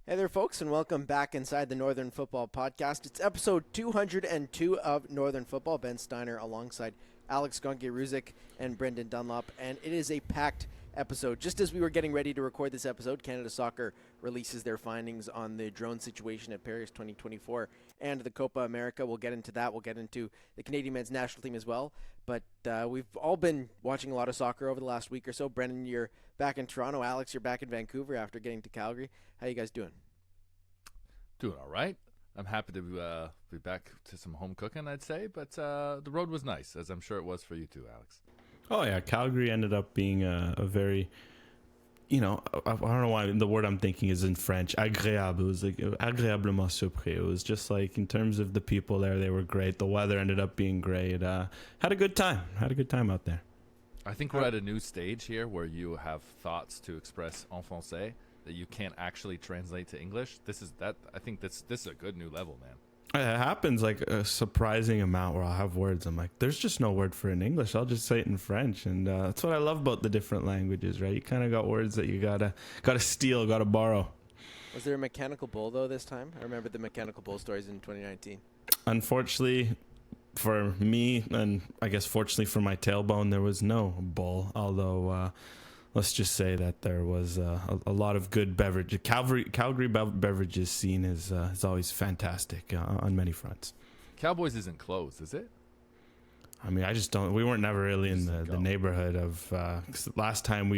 Hey there, folks, and welcome back inside the Northern Football Podcast. It's episode 202 of Northern Football. Ben Steiner alongside Alex Gonke-Ruzic and Brendan Dunlop, and it is a packed episode. Just as we were getting ready to record this episode, Canada Soccer releases their findings on the drone situation at Paris 2024 and the Copa America. We'll get into that. We'll get into the Canadian men's national team as well. But we've all been watching a lot of soccer over the last week or so. Brendan, you're back in Toronto. Alex, you're back in Vancouver after getting to Calgary. How you guys doing? Doing all right. I'm happy to be back to some home cooking, I'd say. But the road was nice, as I'm sure it was for you too, Alex. Oh, yeah. Calgary ended up being a very, I don't know why the word I'm thinking is in French, agréable. It was like agréablement surpris. It was just like, in terms of the people there, they were great. The weather ended up being great. Had a good time. Had a good time out there. I think we're at a new stage here where you have thoughts to express en français that you can't actually translate to English. I think this is a good new level, man. It happens like a surprising amount where I'll have words. I'm like, there's just no word for it in English. I'll just say it in French. And that's what I love about the different languages, right? You kind of got words that you gotta steal, gotta borrow. Was there a mechanical bull, though, this time? I remember the mechanical bull stories in 2019. Unfortunately for me, and I guess fortunately for my tailbone, there was no bull. Although, let's just say that there was a lot of good beverage. Calgary beverages scene is always fantastic on many fronts. Cowboys isn't closed, is it? I mean, we weren't never really in the neighborhood of, 'cause last time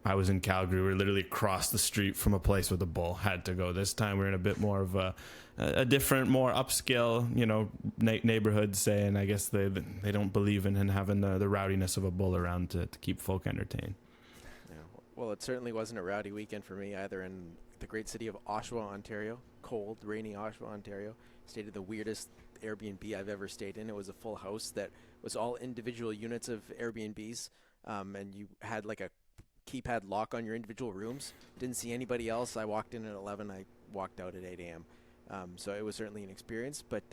I was in Calgary, we were literally across the street from a place where the bull had to go. This time we're in a bit more of a different, more upscale, neighborhood, say, and I guess they don't believe in having the rowdiness of a bull around to keep folk entertained. Well, it certainly wasn't a rowdy weekend for me either in the great city of Oshawa, Ontario. Cold, rainy Oshawa, Ontario. Stayed at the weirdest Airbnb I've ever stayed in. It was a full house that was all individual units of Airbnbs, and you had like a keypad lock on your individual rooms. Didn't see anybody else. I walked in at 11. I walked out at 8 a.m. So it was certainly an experience. But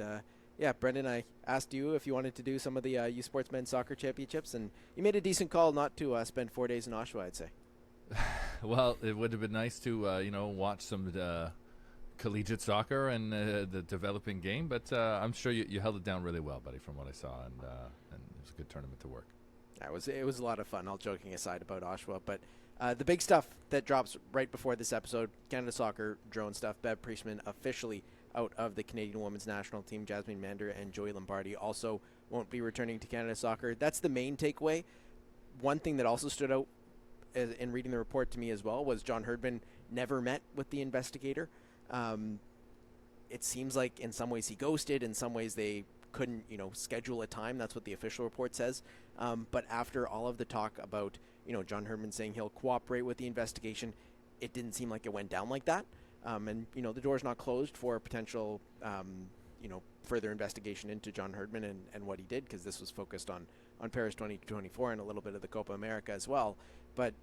yeah, Brendan, I asked you if you wanted to do some of the U Sports Men's Soccer Championships, and you made a decent call not to spend 4 days in Oshawa, I'd say. Well, it would have been nice to, watch some collegiate soccer and the developing game, but I'm sure you held it down really well, buddy, from what I saw, and it was a good tournament to work. It was a lot of fun, all joking aside about Oshawa, but the big stuff that drops right before this episode, Canada Soccer drone stuff. Bev Priestman officially out of the Canadian women's national team. Jasmine Mander and Joey Lombardi also won't be returning to Canada Soccer. That's the main takeaway. One thing that also stood out in reading the report to me as well was John Herdman never met with the investigator. It seems like in some ways he ghosted, in some ways they couldn't, schedule a time. That's what the official report says. But after all of the talk about, John Herdman saying he'll cooperate with the investigation, it didn't seem like it went down like that. And the door's not closed for potential, further investigation into John Herdman and what he did, because this was focused on Paris 2024 and a little bit of the Copa America as well. But,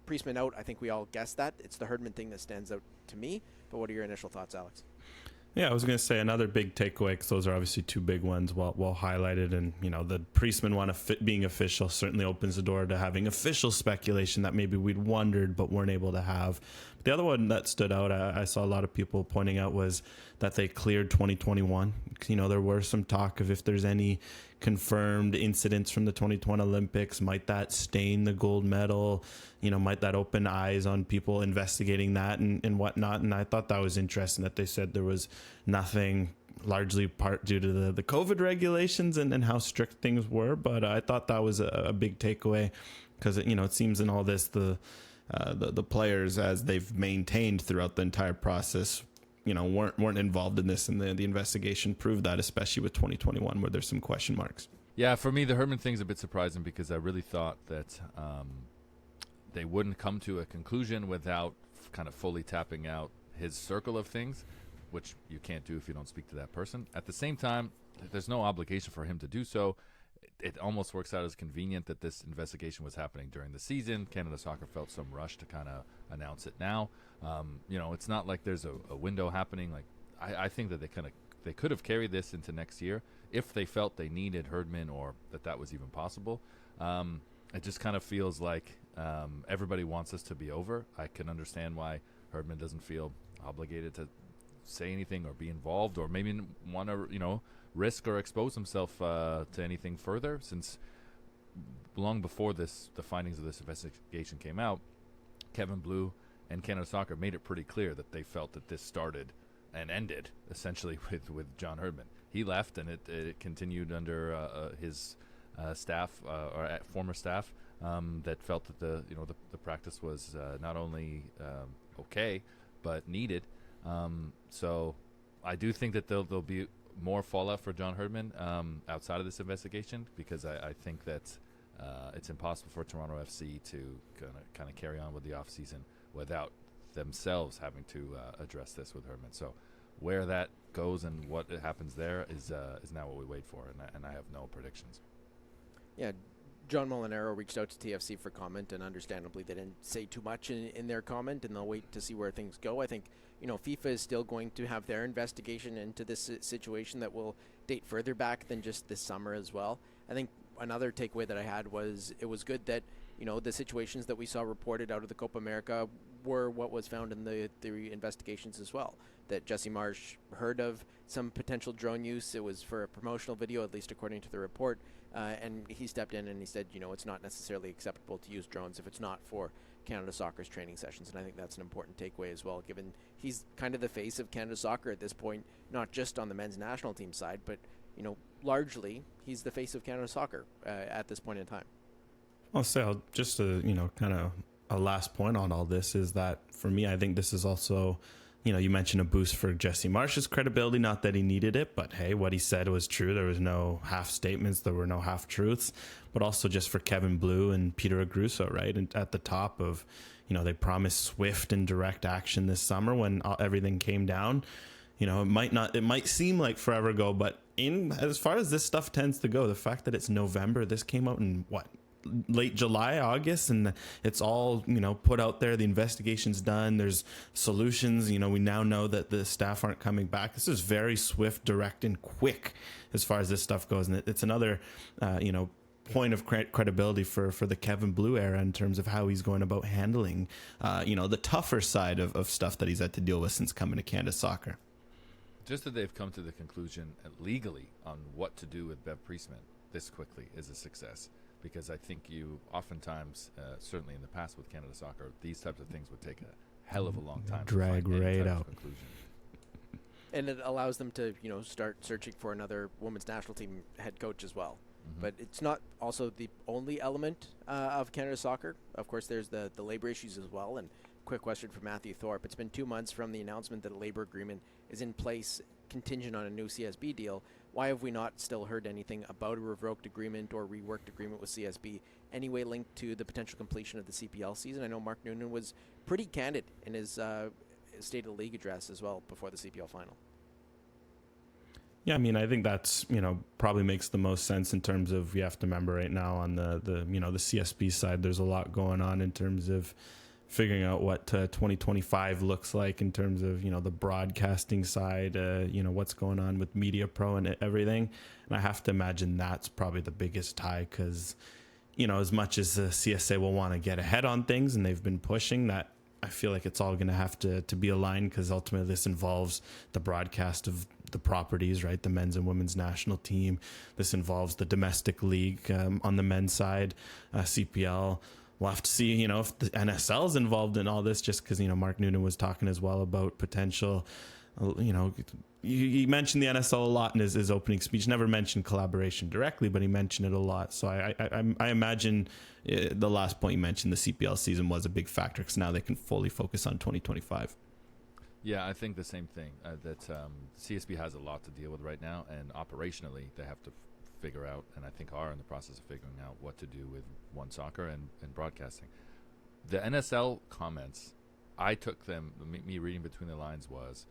Priestman out, I think we all guessed that. It's the Herdman thing that stands out to me. But what are your initial thoughts, Alex? Yeah, I was going to say another big takeaway, because those are obviously two big ones, well highlighted. And, the Priestman one being official certainly opens the door to having official speculation that maybe we'd wondered but weren't able to have. But the other one that stood out, I saw a lot of people pointing out, was that they cleared 2021. There were some talk of if there's any confirmed incidents from the 2020 Olympics, might that stain the gold medal? Might that open eyes on people investigating that and whatnot? And I thought that was interesting that they said there was nothing, largely part due to the COVID regulations and how strict things were. But I thought that was a big takeaway, because it seems in all this the players, as they've maintained throughout the entire process, weren't involved in this, and the investigation proved that, especially with 2021 where there's some question marks. Yeah, for me the Herdman thing's a bit surprising, because I really thought that they wouldn't come to a conclusion without kind of fully tapping out his circle of things, which you can't do if you don't speak to that person. At the same time, there's no obligation for him to do so. It almost works out as convenient that this investigation was happening during the season. Canada Soccer felt some rush to kind of announce it now. It's not like there's a window happening. Like I think that they could have carried this into next year if they felt they needed Herdman, or that was even possible. It just kind of feels like everybody wants this to be over. I can understand why Herdman doesn't feel obligated to say anything or be involved, or maybe want to, risk or expose himself to anything further, since long before the findings of this investigation came out, Kevin Blue and Canada Soccer made it pretty clear that they felt that this started and ended essentially with John Herdman. He left, and it continued under his staff or former staff that felt that the practice was not only okay but needed. So I do think that there'll be more fallout for John Herdman outside of this investigation, because I think that it's impossible for Toronto FC to kind of carry on with the off season without themselves having to address this with Herdman. So where that goes and what happens there is now what we wait for, and I have no predictions. Yeah, John Molinaro reached out to TFC for comment, and understandably they didn't say too much in their comment, and they'll wait to see where things go. I think, FIFA is still going to have their investigation into this situation that will date further back than just this summer as well. I think another takeaway that I had was it was good that, the situations that we saw reported out of the Copa America were what was found in the investigations as well. That Jesse Marsh heard of some potential drone use. It was for a promotional video, at least according to the report. And he stepped in and he said, it's not necessarily acceptable to use drones if it's not for Canada Soccer's training sessions. And I think that's an important takeaway as well, given he's kind of the face of Canada Soccer at this point, not just on the men's national team side, but, largely he's the face of Canada Soccer at this point in time. I'll say, just to, kind of a last point on all this is that for me, I think this is also, you mentioned a boost for Jesse Marsh's credibility, not that he needed it, but hey, what he said was true. There was no half statements. There were no half truths, but also just for Kevin Blue and Peter Agruso, right? And at the top of, they promised swift and direct action this summer when everything came down. It might seem like forever ago, but as far as this stuff tends to go, the fact that it's November, this came out in late July, August, and it's all, put out there. The investigation's done. There's solutions. We now know that the staff aren't coming back. This is very swift, direct, and quick as far as this stuff goes. And it's another, point of credibility for the Kevin Blue era in terms of how he's going about handling, the tougher side of stuff that he's had to deal with since coming to Canada Soccer. Just that they've come to the conclusion legally on what to do with Bev Priestman this quickly is a success. Because I think you oftentimes, certainly in the past with Canada Soccer, these types of things would take a hell of a long time drag to find right any type out. of conclusion. And it allows them to, start searching for another women's national team head coach as well. Mm-hmm. But it's not also the only element of Canada Soccer. Of course, there's the labor issues as well. And quick question for Matthew Thorpe. It's been 2 months from the announcement that a labor agreement is in place contingent on a new CSB deal. Why have we not still heard anything about a revoked agreement or reworked agreement with CSB anyway linked to the potential completion of the CPL season? I know Mark Noonan was pretty candid in his State of the League address as well before the CPL final. Yeah, I mean, I think that's, probably makes the most sense in terms of, you have to remember right now on the CSB side, there's a lot going on in terms of figuring out what 2025 looks like in terms of, the broadcasting side, what's going on with Media Pro and everything. And I have to imagine that's probably the biggest tie because, as much as the CSA will want to get ahead on things and they've been pushing that, I feel like it's all going to have to be aligned because ultimately this involves the broadcast of the properties, right? The men's and women's national team. This involves the domestic league on the men's side, CPL. We'll have to see, if the NSL is involved in all this, just because, Mark Noonan was talking as well about potential, he mentioned the NSL a lot in his opening speech, never mentioned collaboration directly, but he mentioned it a lot. So I imagine the last point you mentioned, the CPL season was a big factor because now they can fully focus on 2025. Yeah, I think the same thing, that CSB has a lot to deal with right now, and operationally they have to figure out, and I think are in the process of figuring out what to do with One Soccer and broadcasting. The NSL comments, I took them, me reading between the lines was,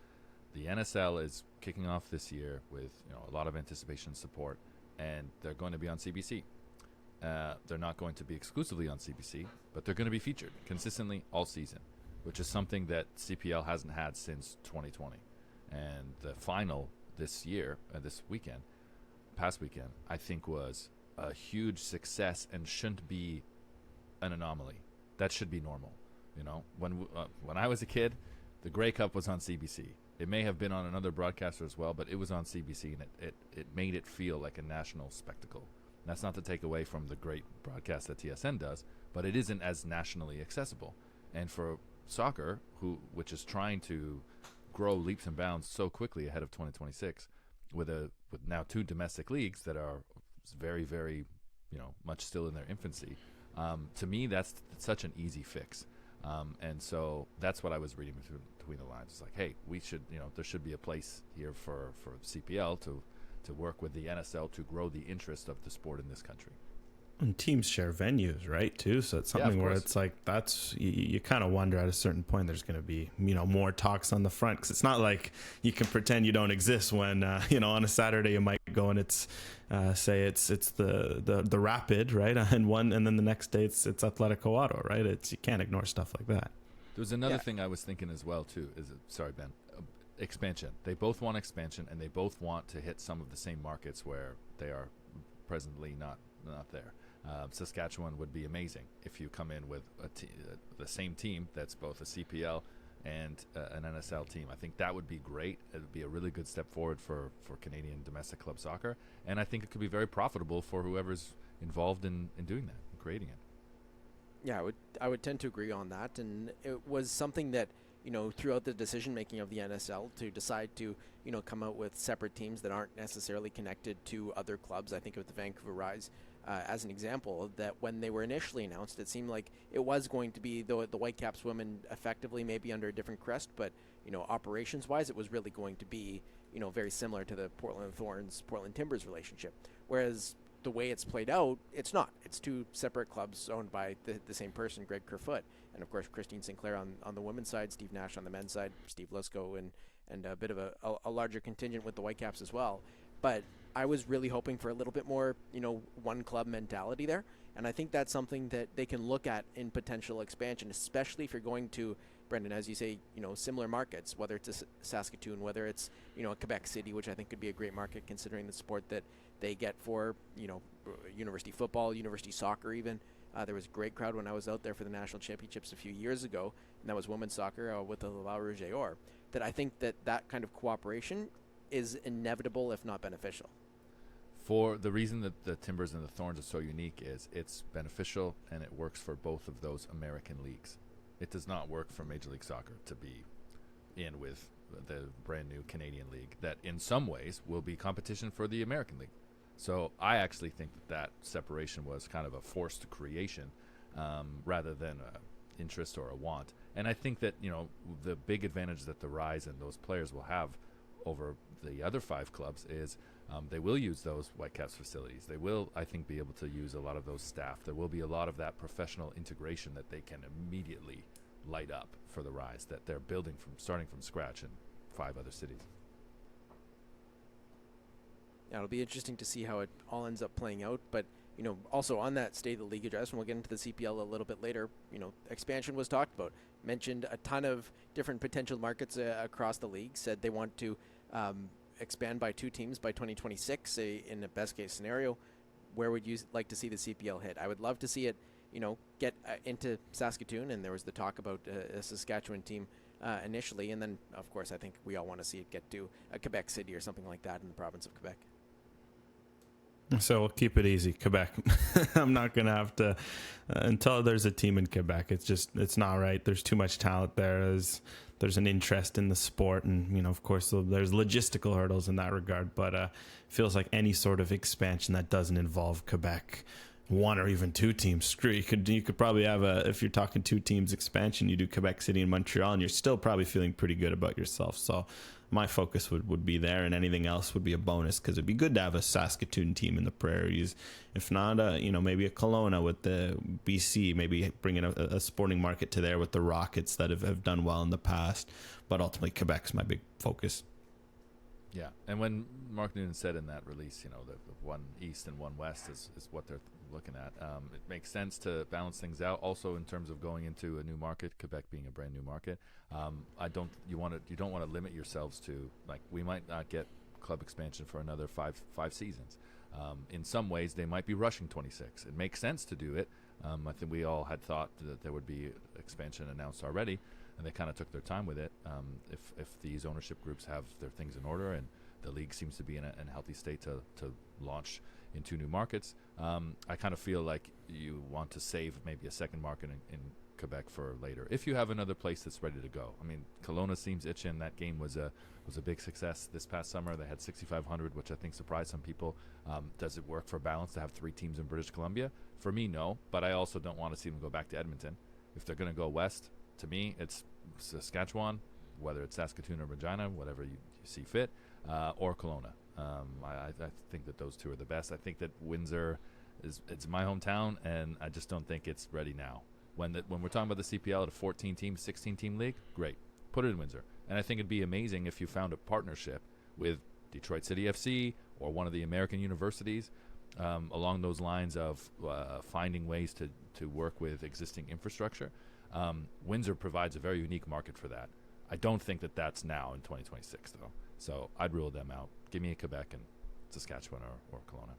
the NSL is kicking off this year with a lot of anticipation and support, and they're going to be on CBC. They're not going to be exclusively on CBC, but they're going to be featured consistently all season, which is something that CPL hasn't had since 2020. And the final this year, past weekend, I think was a huge success and shouldn't be an anomaly. That should be normal. When I was a kid, The Grey Cup was on CBC. It may have been on another broadcaster as well, but it was on CBC, and it made it feel like a national spectacle. And that's not to take away from the great broadcast that TSN does, but it isn't as nationally accessible. And for soccer, which is trying to grow leaps and bounds so quickly ahead of 2026, with now 2 domestic leagues that are very, very, much still in their infancy, to me that's such an easy fix. And so that's what I was reading between the lines. It's like, hey, we should, there should be a place here for CPL to work with the NSL to grow the interest of the sport in this country. And teams share venues, right, too? So it's something where it's like you kind of wonder at a certain point there's going to be, more talks on the front, because it's not like you can pretend you don't exist when, on a Saturday you might go and it's, say it's the Rapid, right, and then the next day it's Atletico Auto, right? You can't ignore stuff like that. There was another thing I was thinking as well, too. Sorry, Ben. Expansion. They both want expansion, and they both want to hit some of the same markets where they are presently not there. Saskatchewan would be amazing if you come in with the same team that's both a CPL and an NSL team. I think that would be great. It would be a really good step forward for Canadian domestic club soccer, and I think it could be very profitable for whoever's involved in doing that, in creating it. Yeah, I would tend to agree on that, and it was something that throughout the decision making of the NSL to decide to come out with separate teams that aren't necessarily connected to other clubs. I think of the Vancouver Rise as an example, that when they were initially announced, it seemed like it was going to be the Whitecaps women effectively maybe under a different crest, but operations wise it was really going to be very similar to the Portland Thorns Portland Timbers relationship, whereas the way it's played out, it's not. It's 2 separate clubs owned by the same person, Greg Kerfoot, and of course Christine Sinclair on the women's side, Steve Nash on the men's side, Steve Lusko, and a bit of a larger contingent with the Whitecaps as well. But I was really hoping for a little bit more, one club mentality there, and I think that's something that they can look at in potential expansion, especially if you're going to, Brendan, as you say, similar markets, whether it's Saskatoon, whether it's, Quebec City, which I think could be a great market considering the support that they get for, university football, university soccer even. There was a great crowd when I was out there for the national championships a few years ago, and that was women's soccer with the Laval Rouge et Or. That I think that kind of cooperation is inevitable, if not beneficial. For the reason that the Timbers and the Thorns are so unique is it's beneficial and it works for both of those American leagues. It does not work for Major League Soccer to be in with the brand new Canadian league that in some ways will be competition for the American league. So I actually think that separation was kind of a forced creation rather than an interest or a want. And I think that, the big advantage that the Rise and those players will have over the other 5 clubs is they will use those Whitecaps facilities. They will, I think, be able to use a lot of those staff. There will be a lot of that professional integration that they can immediately light up for the Rise that they're starting from scratch in 5 other cities. Yeah, it'll be interesting to see how it all ends up playing out. But, also on that State of the League address, and we'll get into the CPL a little bit later, expansion was talked about. Mentioned a ton of different potential markets across the league, said they want to expand by 2 teams by 2026 in a best case scenario. Where would you like to see the CPL hit? I would love to see it, get into Saskatoon, and there was the talk about a Saskatchewan team initially, and then, of course, I think we all want to see it get to a Quebec City or something like that in the province of Quebec. So we'll keep it easy. Quebec. I'm not going to have to, until there's a team in Quebec, it's not right. There's too much talent there. There's an interest in the sport, and, of course, there's logistical hurdles in that regard, but it feels like any sort of expansion that doesn't involve Quebec, 1 or even 2 teams, screw you could probably have if you're talking 2 teams expansion, you do Quebec City and Montreal, and you're still probably feeling pretty good about yourself. So my focus would be there, and anything else would be a bonus, because it'd be good to have a Saskatoon team in the Prairies. If not, maybe a Kelowna with the BC, maybe bringing a sporting market to there with the Rockets that have done well in the past. But ultimately, Quebec's my big focus. Yeah, and when Mark Noonan said in that release, the 1 East and 1 West is what they're looking at. It makes sense to balance things out. Also, in terms of going into a new market, Quebec being a brand new market, you don't want to limit yourselves to, like, we might not get club expansion for another five seasons. In some ways, they might be rushing 26. It makes sense to do it. I think we all had thought that there would be expansion announced already. and they kind of took their time with it. If these ownership groups have their things in order and the league seems to be in a healthy state to launch into new markets, I kind of feel like you want to save maybe a second market in Quebec for later. If you have another place that's ready to go. I mean, Kelowna seems itching. That game was a big success this past summer. They had 6,500, which I think surprised some people. Does it work for balance to have 3 teams in British Columbia? For me, no. But I also don't want to see them go back to Edmonton. If they're going to go west, to me, it's Saskatchewan, whether it's Saskatoon or Regina, whatever you see fit, or Kelowna. I think that those two are the best. I think that Windsor it's my hometown, and I just don't think it's ready now. When we're talking about the CPL at a 14-team, 16-team league, great. Put it in Windsor. And I think it'd be amazing if you found a partnership with Detroit City FC or one of the American universities along those lines of finding ways to work with existing infrastructure. Windsor provides a very unique market for that. I don't think that that's now in 2026, though. So I'd rule them out. Give me a Quebec and Saskatchewan or Kelowna.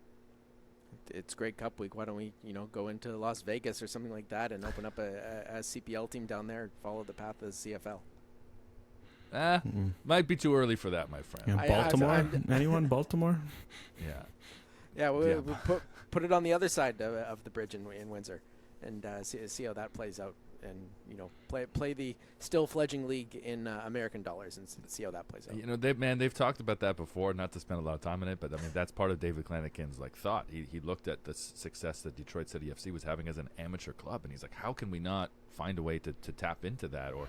It's Grey Cup week. Why don't we, go into Las Vegas or something like that and open up a CPL team down there and follow the path of the CFL? Might be too early for that, my friend. Yeah, Baltimore? Anyone? Baltimore? Yeah. Yeah, we'll put it on the other side of the bridge in Windsor and see how that plays out. And play the still fledgling league in American dollars and see how that plays out. They've talked about that before. Not to spend a lot of time on it, but I mean that's part of David Klanikin's thought. He looked at the success that Detroit City FC was having as an amateur club, and he's like, how can we not find a way to tap into that or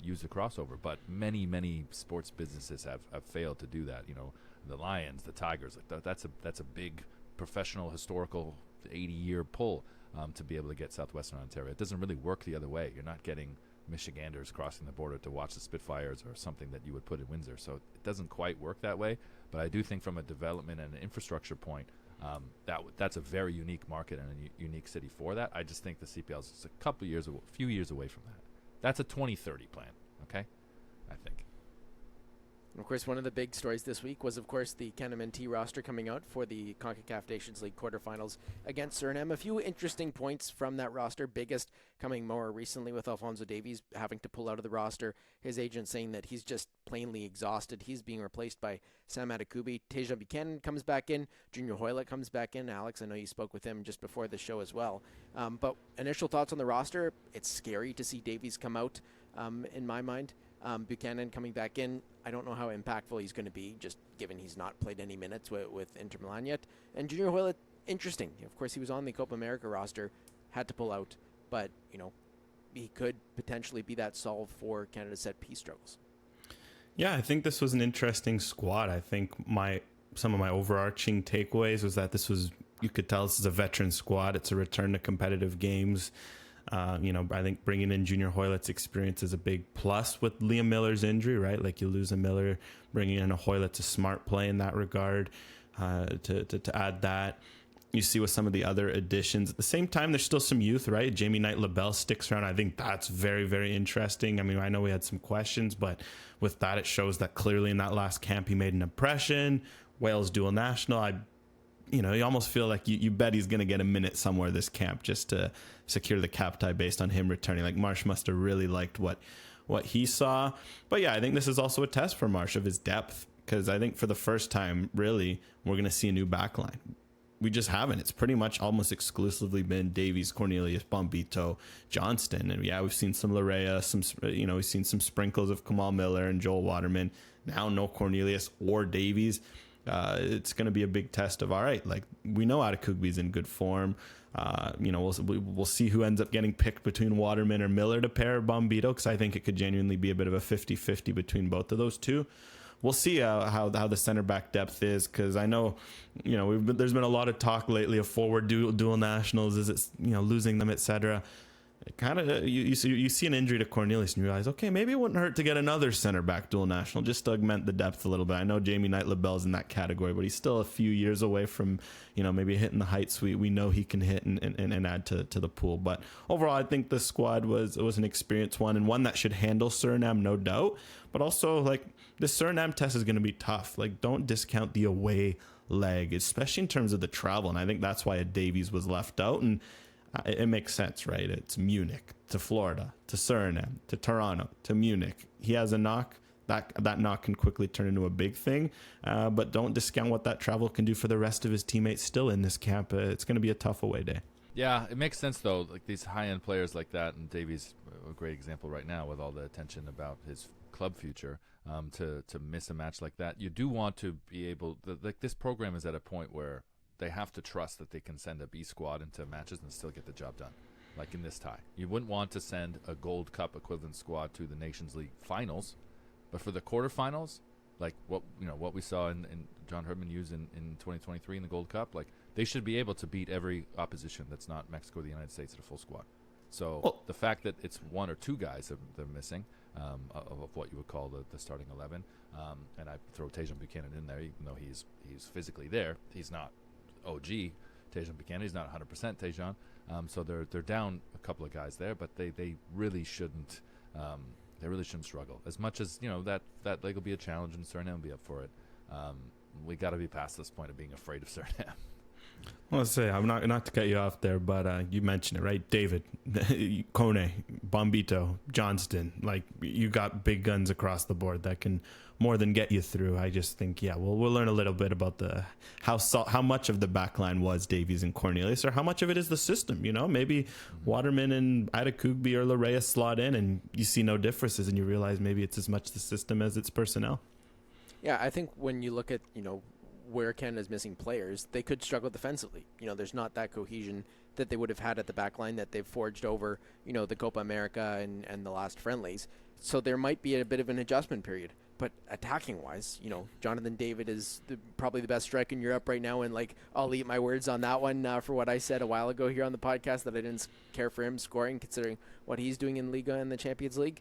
use the crossover? But many sports businesses have failed to do that. The Lions, the Tigers, that's a big professional historical 80-year pull. To be able to get Southwestern Ontario. It doesn't really work the other way. You're not getting Michiganders crossing the border to watch the Spitfires or something that you would put in Windsor. So it doesn't quite work that way. But I do think from a development and an infrastructure point, that's a very unique market and a unique city for that. I just think the CPL is a few years away from that. That's a 2030 plan, okay? I think. And of course, one of the big stories this week was, of course, the CanWNT roster coming out for the Concacaf Nations League quarterfinals against Suriname. A few interesting points from that roster, biggest coming more recently with Alphonso Davies having to pull out of the roster. His agent saying that he's just plainly exhausted. He's being replaced by Sam Adekubi. Teja Buchanan comes back in. Junior Hoylett comes back in. Alex, I know you spoke with him just before the show as well. But initial thoughts on the roster, it's scary to see Davies come out in my mind. Buchanan coming back in, I don't know how impactful he's going to be, just given he's not played any minutes with Inter Milan yet. And Junior Hoylett, interesting. Of course, he was on the Copa America roster, had to pull out, but, he could potentially be that solve for Canada's set piece struggles. Yeah, I think this was an interesting squad. I think some of my overarching takeaways was that you could tell this is a veteran squad. It's a return to competitive games. I think bringing in Junior Hoylett's experience is a big plus with Liam Miller's injury, right? Like you lose a Miller, bringing in a Hoylett's a smart play in that regard to add that. You see with some of the other additions. At the same time, there's still some youth, right? Jamie Knight-LaBelle sticks around. I think that's very, very interesting. I mean, I know we had some questions, but with that, it shows that clearly in that last camp, he made an impression. Wales dual national. You almost feel like you bet he's going to get a minute somewhere this camp just to secure the cap tie based on him returning. Like Marsh must have really liked what he saw. But yeah, I think this is also a test for Marsh of his depth, because I think for the first time, really, we're going to see a new backline. We just haven't. It's pretty much almost exclusively been Davies, Cornelius, Bombito, Johnston. And yeah, we've seen some Larea, we've seen some sprinkles of Kamal Miller and Joel Waterman. Now no Cornelius or Davies. It's going to be a big test of, all right, like we know Adekugbi's in good form. We'll see who ends up getting picked between Waterman or Miller to pair Bombito, because I think it could genuinely be a bit of a 50-50 between both of those two. We'll see how the center back depth is, because I know, there's been a lot of talk lately of forward dual nationals. Is it, losing them, etc. Kind of you see an injury to Cornelius and you realize, okay, maybe it wouldn't hurt to get another center back dual national just to augment the depth a little bit. I know Jamie Knight-LaBelle's in that category, but he's still a few years away from maybe hitting the heights we know he can hit and add to the pool. But overall, I think the squad was an experienced one, and one that should handle Suriname, no doubt. But also, like, the Suriname test is going to be tough. Like, don't discount the away leg, especially in terms of the travel, and I think that's why Davies was left out. And it makes sense, right? It's Munich to Florida to Suriname to Toronto to Munich. He has a knock. That knock can quickly turn into a big thing, but don't discount what that travel can do for the rest of his teammates still in this camp. It's going to be a tough away day. Yeah, it makes sense, though. Like these high-end players like that, and Davies, a great example right now with all the attention about his club future, to miss a match like that. You do want to be able – like this program is at a point where they have to trust that they can send a B squad into matches and still get the job done, like in this tie. You wouldn't want to send a Gold Cup equivalent squad to the Nations League finals, but for the quarterfinals, like what we saw in John Herdman use in 2023 in the Gold Cup, like they should be able to beat every opposition that's not Mexico or the United States at a full squad. So the fact that it's one or two guys that they're missing of what you would call the starting 11, and I throw Tajon Buchanan in there, even though he's physically there, he's not OG Tajon Buchanan, he's not 100% Tajon. So they're down a couple of guys there, but they really shouldn't. They really shouldn't struggle as much as that leg will be a challenge and Suriname will be up for it. We got to be past this point of being afraid of Suriname. Well, let's say I'm not to cut you off there, but you mentioned it, right? David, Kone, Bombito, Johnston, like you got big guns across the board that can more than get you through. I just think, we'll learn a little bit about how much of the back line was Davies and Cornelius, or how much of it is the system. Maybe Waterman and Adekugbe or Larea slot in, and you see no differences, and you realize maybe it's as much the system as its personnel. Yeah, I think when you look at where Canada's missing players, they could struggle defensively. There's not that cohesion that they would have had at the back line that they've forged over, the Copa America and the last friendlies. So there might be a bit of an adjustment period. But attacking-wise, Jonathan David is probably the best striker in Europe right now, and I'll eat my words on that one for what I said a while ago here on the podcast that I didn't care for him scoring, considering what he's doing in Liga and the Champions League.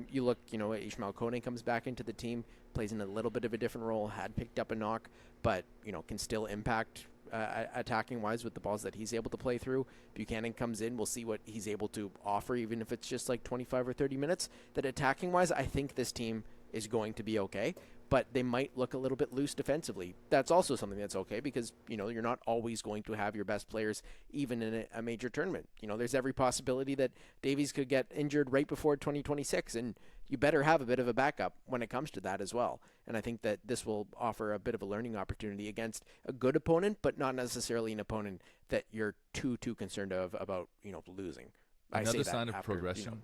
You look, Ishmael Kone comes back into the team, plays in a little bit of a different role, had picked up a knock, but, can still impact attacking-wise with the balls that he's able to play through. Buchanan comes in, we'll see what he's able to offer, even if it's just 25 or 30 minutes. That attacking-wise, I think this team is going to be okay, but they might look a little bit loose defensively. That's also something that's okay because, you're not always going to have your best players even in a major tournament. There's every possibility that Davies could get injured right before 2026, and you better have a bit of a backup when it comes to that as well. And I think that this will offer a bit of a learning opportunity against a good opponent, but not necessarily an opponent that you're too concerned about, losing. Another sign of progression.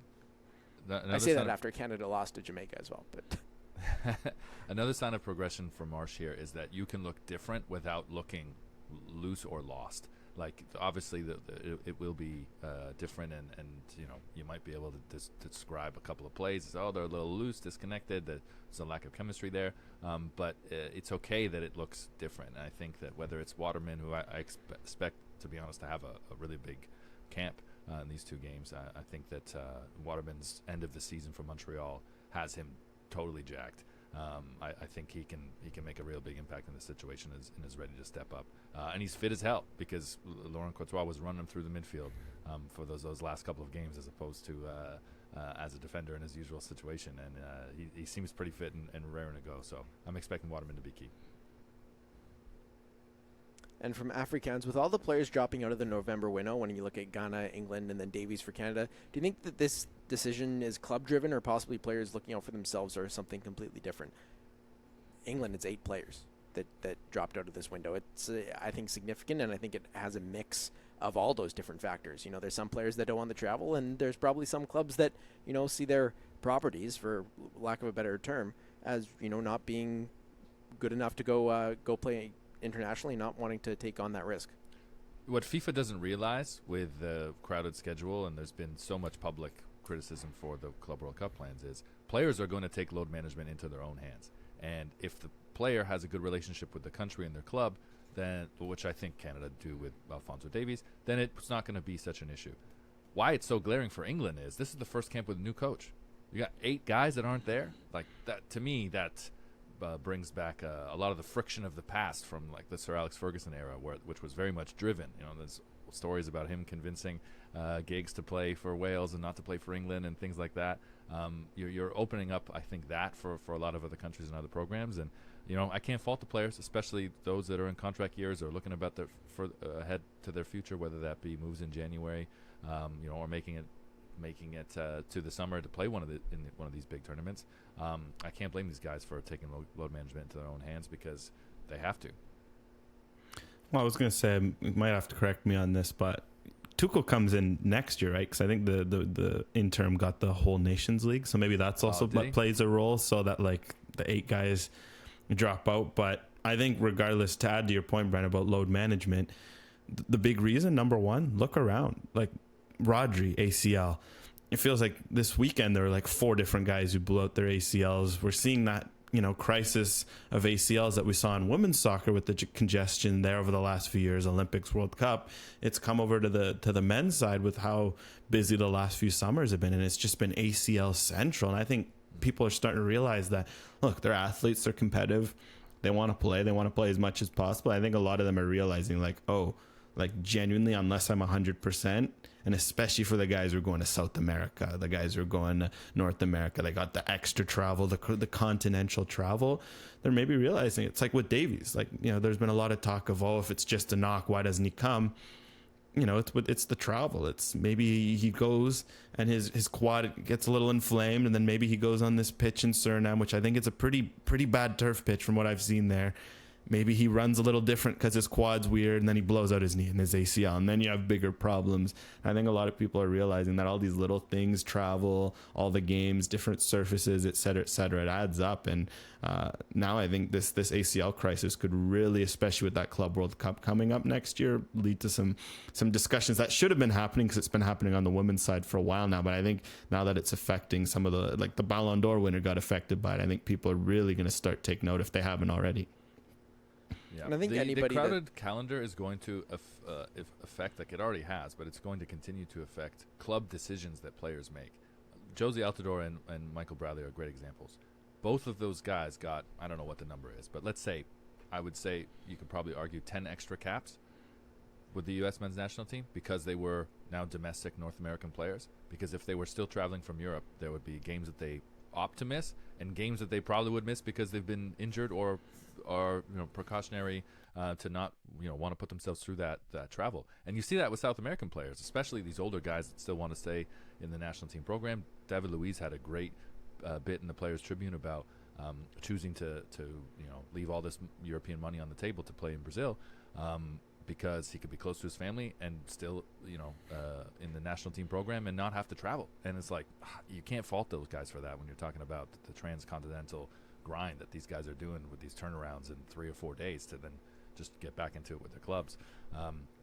I say that after Canada lost to Jamaica as well. But another sign of progression for Marsh here is that you can look different without looking loose or lost. Like obviously it will be different, and you might be able to describe a couple of plays. They're a little loose, disconnected. There's a lack of chemistry there, but it's okay that it looks different. And I think that whether it's Waterman, who I expect to be honest to have a really big camp in these two games. I think that Waterman's end of the season for Montreal has him totally jacked. I think he can make a real big impact in this situation and is ready to step up. And he's fit as hell because Laurent Courtois was running through the midfield for those last couple of games as opposed to as a defender in his usual situation. And he seems pretty fit and raring to go. So I'm expecting Waterman to be key. And from Afrikaans, with all the players dropping out of the November window, when you look at Ghana, England, and then Davies for Canada, do you think that this decision is club-driven or possibly players looking out for themselves or something completely different? England, it's 8 players that dropped out of this window. It's, I think, significant, and I think it has a mix of all those different factors. There's some players that don't want to travel, and there's probably some clubs that, see their properties, for lack of a better term, as, not being good enough to go play internationally, not wanting to take on that risk. What FIFA doesn't realize with the crowded schedule, and there's been so much public criticism for the Club World Cup plans, is players are going to take load management into their own hands. And if the player has a good relationship with the country and their club, then, which I think Canada do with Alphonso Davies, then it's not going to be such an issue. Why it's so glaring for England is this is the first camp with a new coach. You got 8 guys that aren't there. Like that, to me, that brings back a lot of the friction of the past from the Sir Alex Ferguson era, which was very much driven. There's stories about him convincing gigs to play for Wales and not to play for England and things like that. You're opening up, I think, that for a lot of other countries and other programs. And I can't fault the players, especially those that are in contract years or looking about ahead to their future, whether that be moves in January, or making it to the summer to play one of these big tournaments. I can't blame these guys for taking load management into their own hands because they have to. Well, I was going to say, you might have to correct me on this, but Tuchel comes in next year, right? Because I think the interim got the whole Nations League, so maybe that's also what plays a role, so that like the 8 guys drop out. But I think regardless, to add to your point, Brent, about load management, the big reason, number one, look around. Like Rodri, ACL. It feels like this weekend there were like 4 different guys who blew out their ACLs. We're seeing that crisis of ACLs that we saw in women's soccer with the congestion there over the last few years, Olympics, World Cup. It's come over to the men's side with how busy the last few summers have been, and it's just been ACL central. And I think people are starting to realize that, look, they're athletes, they're competitive, they want to play as much as possible. I think a lot of them are realizing genuinely, unless I'm 100%, and especially for the guys who are going to South America, the guys who are going to North America, they got the extra travel, the continental travel. They're maybe realizing it's like with Davies. There's been a lot of talk of, if it's just a knock, why doesn't he come? It's the travel. It's maybe he goes and his quad gets a little inflamed, and then maybe he goes on this pitch in Suriname, which I think it's a pretty bad turf pitch from what I've seen there. Maybe he runs a little different because his quad's weird, and then he blows out his knee and his ACL, and then you have bigger problems. I think a lot of people are realizing that all these little things, travel, all the games, different surfaces, et cetera, it adds up. And now I think this ACL crisis could really, especially with that Club World Cup coming up next year, lead to some discussions that should have been happening, because it's been happening on the women's side for a while now. But I think now that it's affecting some of the Ballon d'Or winner got affected by it, I think people are really going to start take note if they haven't already. Yeah. And I think the crowded calendar is going to affect, like it already has, but it's going to continue to affect club decisions that players make. Josie Altidore and Michael Bradley are great examples. Both of those guys got, I don't know what the number is, but I would say you could probably argue 10 extra caps with the U.S. men's national team because they were now domestic North American players. Because if they were still traveling from Europe, there would be games that they opt to miss and games that they probably would miss because they've been injured or are precautionary to not want to put themselves through that travel. And you see that with South American players, especially these older guys that still want to stay in the national team program. David Luiz had a great bit in the Players Tribune about choosing to leave all this European money on the table to play in Brazil because he could be close to his family and still in the national team program and not have to travel. And it's like you can't fault those guys for that when you're talking about the transcontinental grind that these guys are doing with these turnarounds in 3 or 4 days to then just get back into it with their clubs.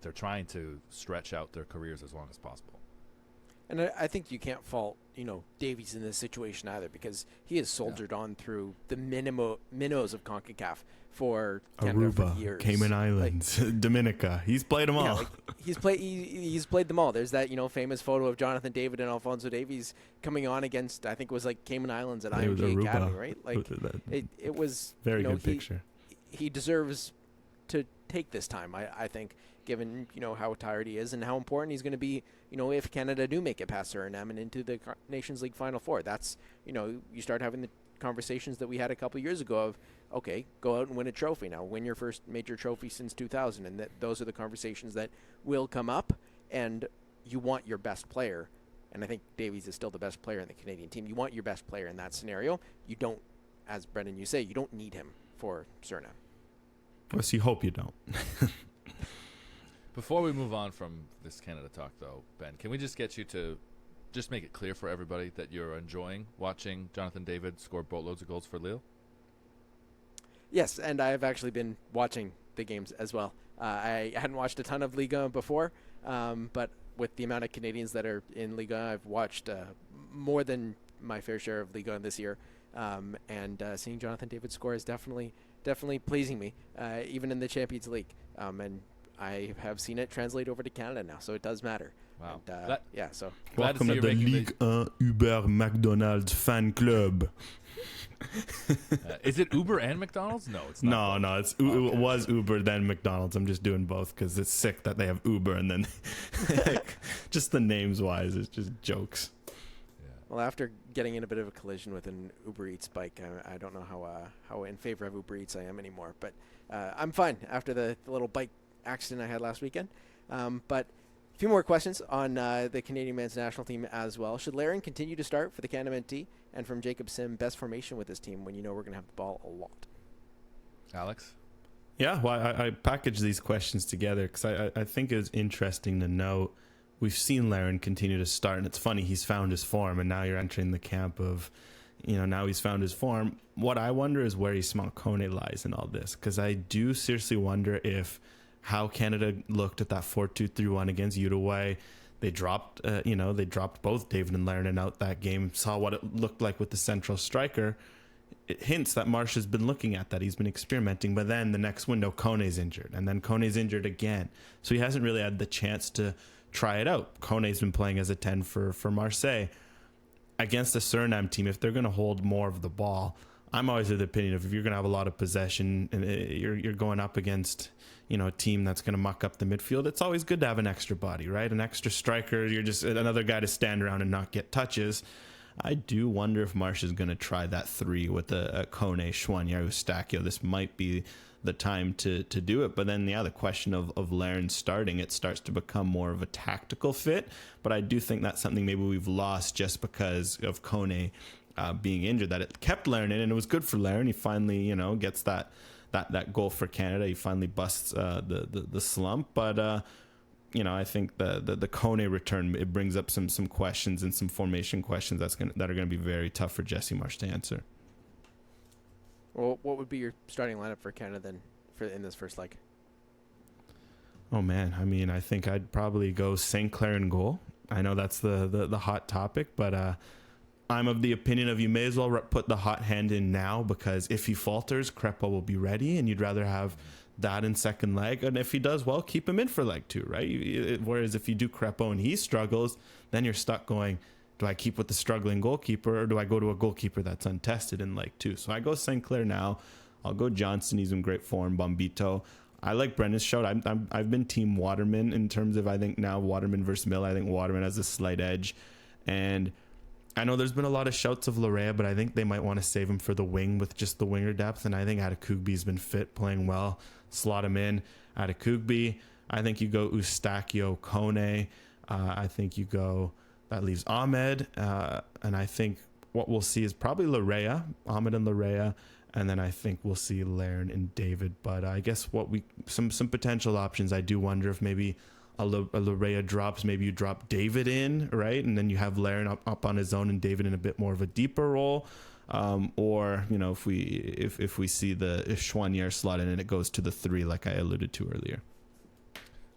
They're trying to stretch out their careers as long as possible. And I think you can't fault, Davies in this situation either, because he has soldiered on through the minnows of CONCACAF for Canada Aruba, for years. Cayman Islands, Dominica. He's played them all. He's played them all. There's that famous photo of Jonathan David and Alphonso Davies coming on against, I think it was Cayman Islands at IMG Academy, right? It was very good picture. He deserves to take this time, I think, given how tired he is and how important he's going to be if Canada do make it past Suriname and into the Nations League Final Four. That's you start having the conversations that we had a couple years ago of, okay, go out and win a trophy now, win your first major trophy since 2000, and those are the conversations that will come up, and you want your best player, and I think Davies is still the best player in the Canadian team. You want your best player in that scenario. You don't, as Brendan, you say, you don't need him for Suriname. Well, so you hope you don't. Before we move on from this Canada talk, though, Ben, can we just get you to just make it clear for everybody that you're enjoying watching Jonathan David score boatloads of goals for Lille? Yes, and I've actually been watching the games as well. I hadn't watched a ton of Liga before, but with the amount of Canadians that are in Liga, I've watched more than my fair share of Liga this year. And seeing Jonathan David score is definitely pleasing me, even in the Champions League. And I have seen it translate over to Canada now, so it does matter. Wow. And, yeah, so Glad Welcome see to the you're making Ligue 1 Uber McDonald's fan club. Is it Uber and McDonald's? No, it's not. No, it's Okay. it was Uber then McDonald's. I'm just doing both because it's sick that they have Uber and then just the names wise, it's just jokes. well, after getting in a bit of a collision with an Uber Eats bike, I don't know how in favor of Uber Eats I am anymore. But I'm fine after the little bike accident I had last weekend. But a few more questions on the Canadian men's national team as well. Should Laren continue to start for the CanWNT? And from Jacob Sim, best formation with this team when you know we're going to have the ball a lot? Alex? Yeah, well, I packaged these questions together because I think it's interesting to note we've seen Laren continue to start, and it's funny, he's found his form, and now you're entering the camp of, now he's found his form. What I wonder is where Ismail Kone lies in all this, because I do seriously wonder if how Canada looked at that 4-2-3-1 against Uruguay. They dropped both David and Laren out that game, saw what it looked like with the central striker. It hints that Marsh has been looking at that. He's been experimenting, but then the next window, Kone's injured, and then Kone's injured again. So he hasn't really had the chance to try it out. Kone's been playing as a 10 for Marseille. Against the Suriname team, if they're going to hold more of the ball, I'm always of the opinion of if you're going to have a lot of possession and you're going up against a team that's going to muck up the midfield, it's always good to have an extra body, right? An extra striker. You're just another guy to stand around and not get touches. I do wonder if Marsh is going to try that 3 with a Kone, Wyon, Eustachio. This might be the time to do it. But then, the question of Laren starting, it starts to become more of a tactical fit. But I do think that's something maybe we've lost just because of Kone being injured, that it kept Laren in, and it was good for Laren. He finally, gets that goal for Canada. He finally busts the slump. But I think the Kone return, it brings up some questions and some formation questions that are going to be very tough for Jesse Marsh to answer. Well, what would be your starting lineup for Canada then in this first leg? Oh man, I think I'd probably go St. Clair in goal. I know that's the hot topic, but I'm of the opinion of you may as well put the hot hand in now, because if he falters, Crepeau will be ready, and you'd rather have that in second leg. And if he does well, keep him in for leg 2, right? Whereas if you do Crepeau and he struggles, then you're stuck going, do I keep with the struggling goalkeeper, or do I go to a goalkeeper that's untested in leg 2? So I go St. Clair now. I'll go Johnson. He's in great form. Bombito. I like Brendan's shout. I've been team Waterman in terms of, I think now Waterman versus Mill. I think Waterman has a slight edge. And I know there's been a lot of shouts of Larea, but I think they might want to save him for the wing with just the winger depth. And I think Adekugbe's been fit, playing well. Slot him in. Adekugbe. I think you go Eustachio, Kone. I think you go... That leaves Ahmed, and I think what we'll see is probably Ahmed and Larea, and then I think we'll see Laren and David. But I guess some potential options. I do wonder if maybe a Larea drops. Maybe you drop David in, right, and then you have Laren up on his own and David in a bit more of a deeper role. Or if we see if Wyon slot in and it goes to the 3 like I alluded to earlier.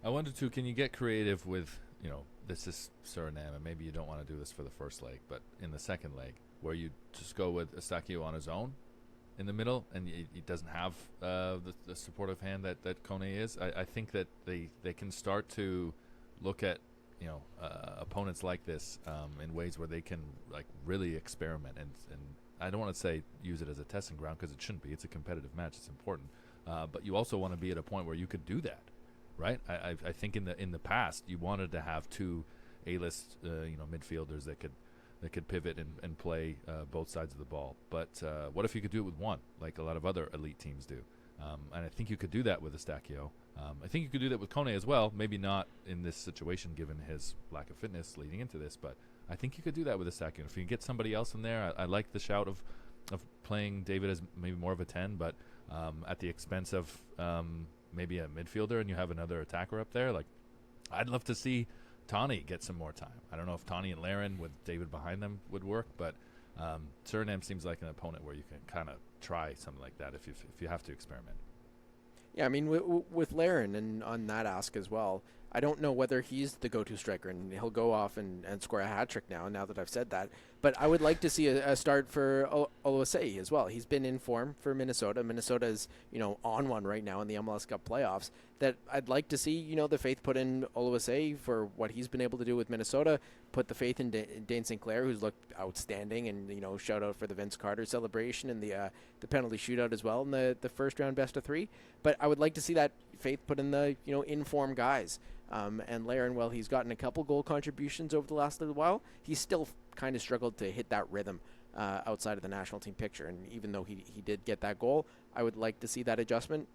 I wonder too, can you get creative with this is Suriname, and maybe you don't want to do this for the first leg, but in the second leg, where you just go with Eustachio on his own in the middle, and he doesn't have the supportive hand that Kone is. I think that they can start to look at opponents like this in ways where they can really experiment, and I don't want to say use it as a testing ground, because it shouldn't be. It's a competitive match. It's important, but you also want to be at a point where you could do that. Right, I think in the past you wanted to have 2 A-list midfielders that could pivot and play both sides of the ball. But what if you could do it with 1, like a lot of other elite teams do? And I think you could do that with Eustachio. I think you could do that with Kone as well. Maybe not in this situation given his lack of fitness leading into this, but I think you could do that with Eustachio. If you can get somebody else in there, I like the shout of playing David as maybe more of a 10, but at the expense of maybe a midfielder, and you have another attacker up there. I'd love to see Tani get some more time. I don't know if Tani and Laren with David behind them would work, but Suriname seems like an opponent where you can kind of try something like that if you have to experiment. Yeah, I mean, with Laren and on that ask as well, I don't know whether he's the go-to striker and he'll go off and score a hat trick now that I've said that. But I would like to see a start for Oluwaseyi as well. He's been in form for Minnesota. Minnesota is, on one right now in the MLS Cup playoffs. That I'd like to see, the faith put in Oluwaseyi for what he's been able to do with Minnesota. Put the faith in Dane Sinclair, who's looked outstanding, and shout out for the Vince Carter celebration and the penalty shootout as well in the first round best of 3. But I would like to see that faith put in the in form guys. And Laren, well, he's gotten a couple goal contributions over the last little while. He's still kind of struggled to hit that rhythm outside of the national team picture. And even though he did get that goal, I would like to see that adjustment.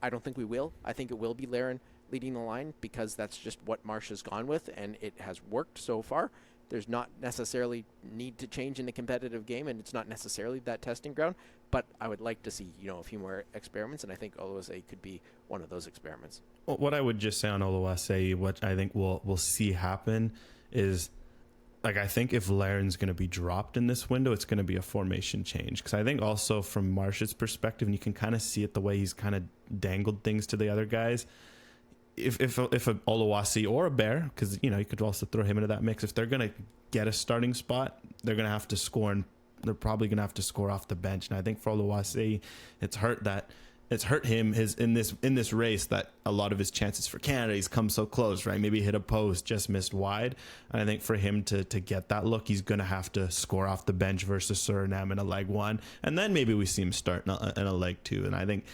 I don't think we will. I think it will be Laren leading the line because that's just what Marsh has gone with, and it has worked so far. There's not necessarily need to change in the competitive game, and it's not necessarily that testing ground. But I would like to see, a few more experiments, and I think Oluwaseyi could be one of those experiments. Well, what I would just say on Oluwaseyi, what I think we'll see happen is, I think if Laren's going to be dropped in this window, it's going to be a formation change. Because I think also from Marsh's perspective, and you can kind of see it the way he's kind of dangled things to the other guys. If a Oluwaseyi or a Bear, because you could also throw him into that mix, if they're going to get a starting spot, they're going to have to score, and they're probably going to have to score off the bench. And I think for Oluwaseyi, it's hurt him in this race that a lot of his chances for Canada, he's come so close, right? Maybe hit a post, just missed wide. And I think for him to get that look, he's going to have to score off the bench versus Suriname in a leg 1, and then maybe we see him start in a leg 2. And I think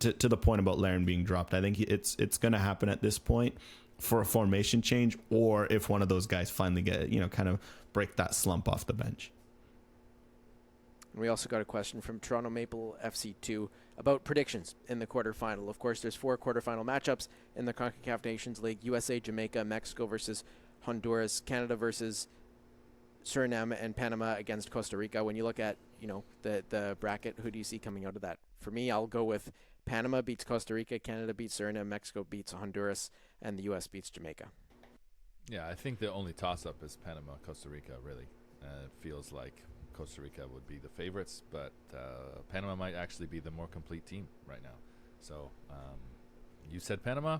to the point about Laren being dropped, I think it's going to happen at this point for a formation change, or if one of those guys finally get, kind of break that slump off the bench. We also got a question from Toronto Maple FC2 about predictions in the quarterfinal. Of course, there's 4 quarterfinal matchups in the Concacaf Nations League: USA, Jamaica, Mexico versus Honduras, Canada versus Suriname, and Panama against Costa Rica. When you look at, the bracket, who do you see coming out of that? For me, I'll go with Panama beats Costa Rica, Canada beats Suriname, Mexico beats Honduras, and the U.S. beats Jamaica. Yeah, I think the only toss-up is Panama, Costa Rica, really. It feels like Costa Rica would be the favorites, but Panama might actually be the more complete team right now. So you said Panama.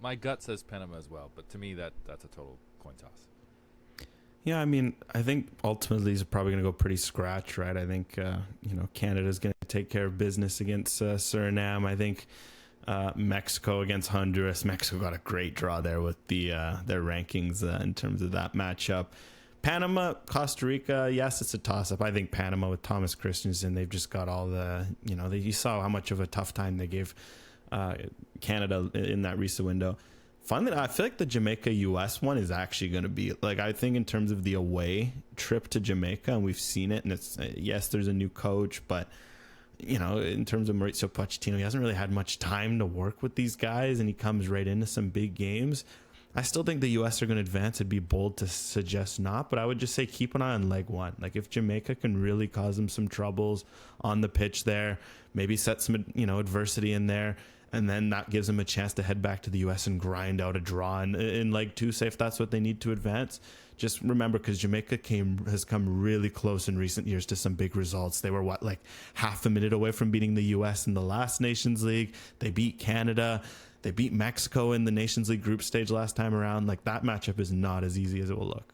My gut says Panama as well, but to me that's a total coin toss. Yeah, I mean, I think ultimately he's probably going to go pretty scratch, right? I think, Canada's going to take care of business against Suriname. I think Mexico against Honduras. Mexico got a great draw there with their rankings in terms of that matchup. Panama, Costa Rica, yes, it's a toss-up. I think Panama with Thomas Christensen, they've just got all the, you saw how much of a tough time they gave Canada in that recent window. Finally, I feel like the Jamaica-US one is actually going to be, I think in terms of the away trip to Jamaica, and we've seen it, and it's, yes, there's a new coach, but, in terms of Mauricio Pochettino, he hasn't really had much time to work with these guys, and he comes right into some big games. I still think the U.S. are going to advance. It'd be bold to suggest not, but I would just say keep an eye on leg 1. If Jamaica can really cause them some troubles on the pitch there, maybe set some, adversity in there, and then that gives them a chance to head back to the U.S. and grind out a draw in leg 2, say if that's what they need to advance. Just remember, because Jamaica has come really close in recent years to some big results. They were half a minute away from beating the U.S. in the last Nations League. They beat Canada. They beat Mexico in the Nations League group stage last time around. That matchup is not as easy as it will look.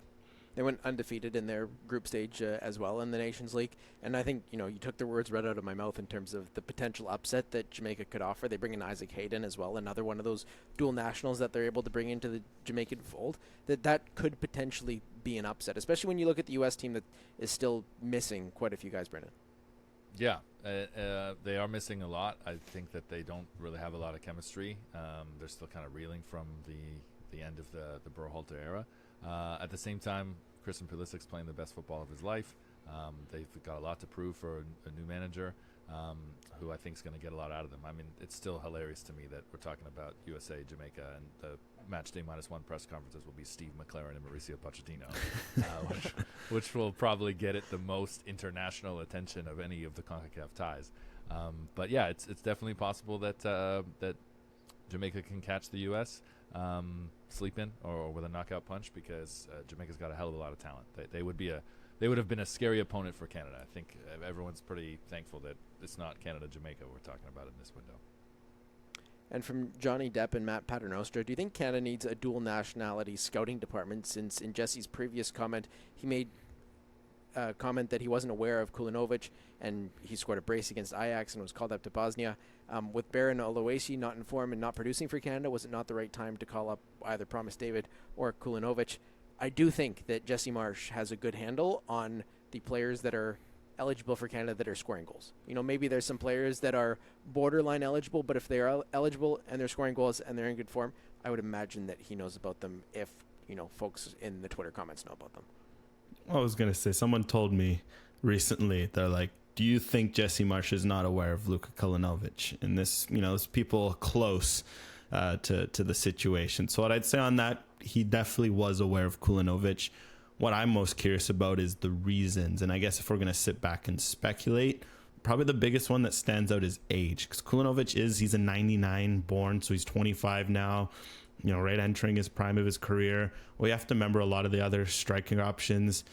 They went undefeated in their group stage as well in the Nations League. And I think, you took the words right out of my mouth in terms of the potential upset that Jamaica could offer. They bring in Isaac Hayden as well, another one of those dual nationals that they're able to bring into the Jamaican fold. That could potentially be an upset, especially when you look at the U.S. team that is still missing quite a few guys, Brendan. Yeah, they are missing a lot. I think that they don't really have a lot of chemistry. They're still kind of reeling from the end of the Berhalter era. At the same time, Christian Pulisic's playing the best football of his life. They've got a lot to prove for a new manager who I think is going to get a lot out of them. I mean, it's still hilarious to me that we're talking about USA, Jamaica, and the match day -1 press conferences will be Steve McLaren and Mauricio Pochettino, which will probably get it the most international attention of any of the CONCACAF ties. But yeah, it's definitely possible that that Jamaica can catch the U.S. Sleep in or with a knockout punch, because Jamaica's got a hell of a lot of talent. They would be a they would have been a scary opponent for Canada. I think everyone's pretty thankful that it's not Canada-Jamaica we're talking about in this window. And from Johnny Depp and Matt Paternostra, do you think Canada needs a dual nationality scouting department, since in Jesse's previous comment, he made a comment that he wasn't aware of Kulovich, and he scored a brace against Ajax and was called up to Bosnia. With Baron Oluwaseyi not in form and not producing for Canada, was it not the right time to call up either Promise David or Kulovich? I do think that Jesse Marsh has a good handle on the players that are eligible for Canada that are scoring goals. You know, maybe there's some players that are borderline eligible, but if they are eligible and they're scoring goals and they're in good form, I would imagine that he knows about them if, you know, folks in the Twitter comments know about them. I was going to say, someone told me recently, they're like, do you think Jesse Marsh is not aware of Luka Kulovich? And this, you know, there's people close to the situation. So what I'd say on that, he definitely was aware of Kulovich. What I'm most curious about is the reasons. And I guess if we're going to sit back and speculate, probably the biggest one that stands out is age. Because Kulovich he's a 99 born, so he's 25 now, you know, right entering his prime of his career. Well, you have to remember a lot of the other striking options.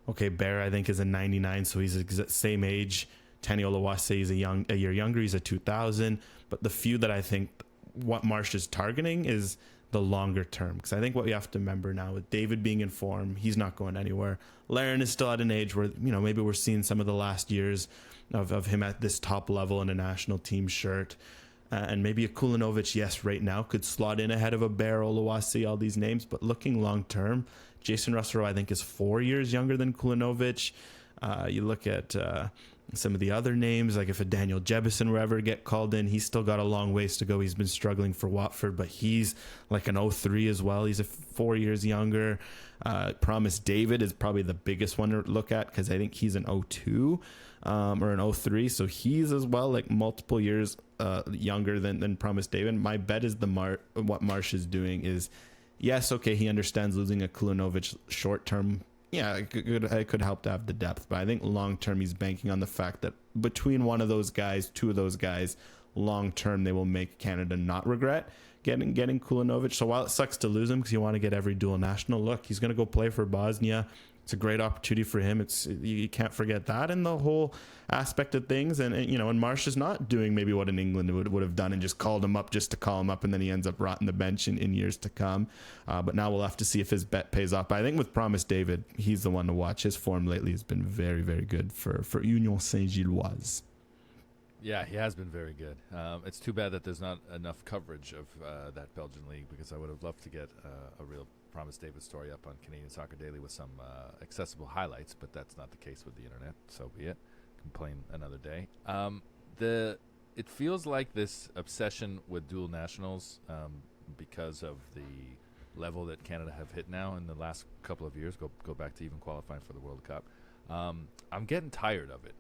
Okay, Bear, I think, is a 99, so he's the same age. Tani Oluwaseyi is a year younger. He's a 2000. But the few that I think what Marsh is targeting is the longer term, because I think what you have to remember now, with David being in form, he's not going anywhere. Laren is still at an age where, you know, maybe we're seeing some of the last years of him at this top level in a national team shirt. And maybe a Kulovich, yes, right now could slot in ahead of a Bear, Oluwaseyi, all these names. But looking long term, Jason Russell, I think, is 4 years younger than Kulovich. You look at some of the other names, like if a Daniel Jebison were ever get called in, he's still got a long ways to go. He's been struggling for Watford, but he's like an 03 as well. He's 4 years younger. Promise David is probably the biggest one to look at, because I think he's an 02 or an 03. So he's as well like multiple years younger than Promise David. My bet is what Marsh is doing is, yes, okay, he understands losing a Kulovich short term. Yeah, it could help to have the depth, but I think long term he's banking on the fact that between one of those guys, two of those guys, long term they will make Canada not regret getting Kulovich. So while it sucks to lose him because you want to get every dual national, look, he's going to go play for Bosnia. It's a great opportunity for him. You can't forget that and the whole aspect of things. And you know, and Marsh is not doing maybe what in England would have done and just called him up just to call him up, and then he ends up rotting the bench in years to come. But now we'll have to see if his bet pays off. But I think with Promise David, he's the one to watch. His form lately has been very, very good for Union Saint-Gilloise. Yeah, he has been very good. It's too bad that there's not enough coverage of that Belgian league, because I would have loved to get a real Promise David story up on Canadian Soccer Daily with some accessible highlights, but that's not the case with the internet. So be it. Complain another day. It feels like this obsession with dual nationals, because of the level that Canada have hit now in the last couple of years, go back to even qualifying for the World Cup. I'm getting tired of it.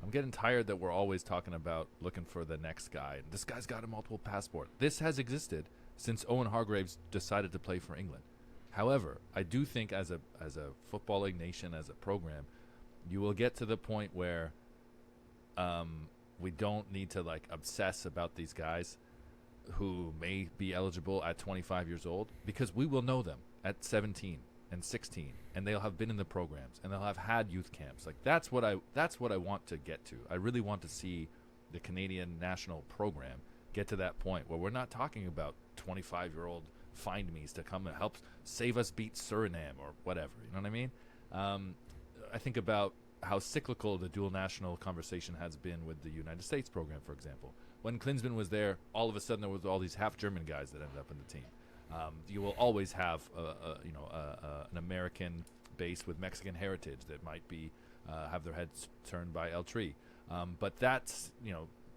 I'm getting tired that we're always talking about looking for the next guy. This guy's got a multiple passport. This has existed since Owen Hargreaves decided to play for England. However, I do think as a footballing nation, as a program, you will get to the point where we don't need to like obsess about these guys who may be eligible at 25 years old, because we will know them at 17 and 16, and they'll have been in the programs and they'll have had youth camps. Like that's what I want to get to. I really want to see the Canadian national program get to that point where we're not talking about 25-year-old find me's to come and help save us beat Suriname or whatever. You know what I mean? I think about how cyclical the dual national conversation has been with the United States program, for example. When Klinsmann was there, all of a sudden there was all these half German guys that ended up in the team. You will always have an American base with Mexican heritage that might be have their heads turned by El Tri. But that's,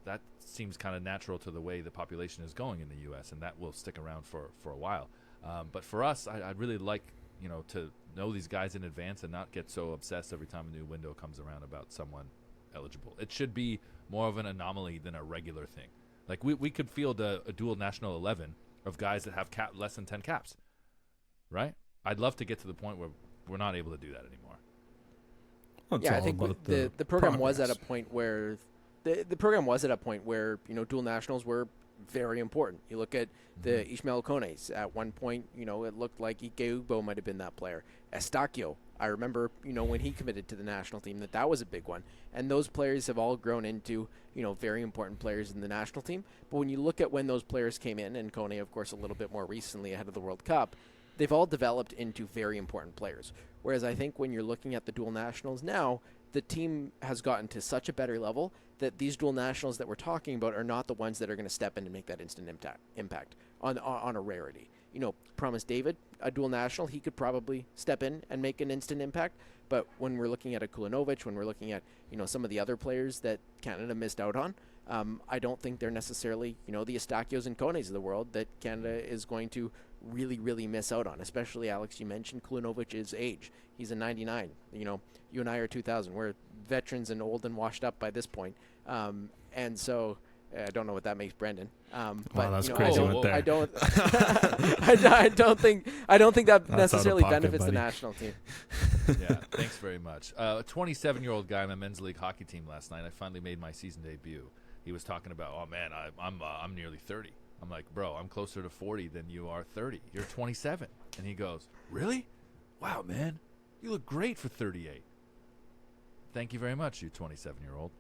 that seems kind of natural to the way the population is going in the U.S., and that will stick around for a while. But for us, I'd really like, to know these guys in advance and not get so obsessed every time a new window comes around about someone eligible. It should be more of an anomaly than a regular thing. Like we could field a dual national 11 of guys that have less than 10 caps, right? I'd love to get to the point where we're not able to do that anymore. Well, yeah, I think the program was at a point where the program was at a point where dual nationals were very important. You look at the Ishmael Kones. At one point, it looked like Ike Ugbo might have been that player. Estacio I remember, when he committed to the national team, that was a big one. And those players have all grown into, very important players in the national team. But when you look at when those players came in, and Kone, of course, a little bit more recently ahead of the World Cup, they've all developed into very important players. Whereas I think when you're looking at the dual nationals now, the team has gotten to such a better level that these dual nationals that we're talking about are not the ones that are going to step in and make that instant impact on a rarity. Promise David, a dual national, he could probably step in and make an instant impact. But when we're looking at a Kulovich, when we're looking at, some of the other players that Canada missed out on, I don't think they're necessarily, the Estaquios and Kones of the world that Canada is going to really, really miss out on. Especially, Alex, you mentioned Kulinovich's age. He's a 99. You and I are 2000. We're veterans and old and washed up by this point. And so I don't know what that makes Brendan. But wow, that's crazy. I don't think that That's necessarily out of pocket, benefits the buddy. national team. Yeah, thanks very much. A 27-year-old guy on the men's league hockey team last night. I finally made my season debut. He was talking about, oh man, I'm nearly 30. I'm like, bro, I'm closer to 40 than you are 30. You're 27. And he goes, really? Wow, man, you look great for 38. Thank you very much, you 27-year-old.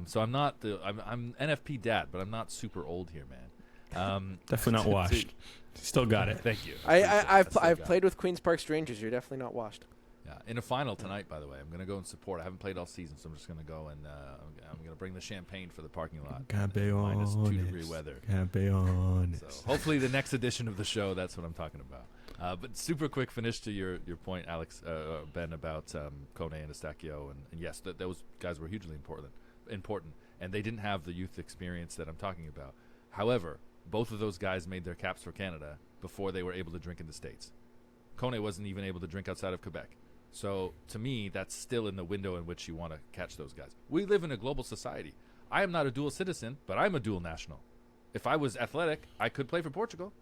So I'm not I'm NFP dad, but I'm not super old here, man. Definitely not washed. Still got it. Thank you. I've played with Queens Park Strangers. You're definitely not washed. Yeah, in a final tonight, by the way, I'm going to go and support. I haven't played all season, so I'm just going to go and I'm going to bring the champagne for the parking lot. Minus 2-degree weather. Can't be honest. So hopefully the next edition of the show, that's what I'm talking about. But super quick finish to your point, Alex, Ben, about Kone and Estaquio. And yes, those guys were hugely important, and they didn't have the youth experience that I'm talking about. However, both of those guys made their caps for Canada before they were able to drink in the States. Kone wasn't even able to drink outside of Quebec. So to me, that's still in the window in which you want to catch those guys. We live in a global society. I am not a dual citizen, but I'm a dual national. If I was athletic, I could play for Portugal.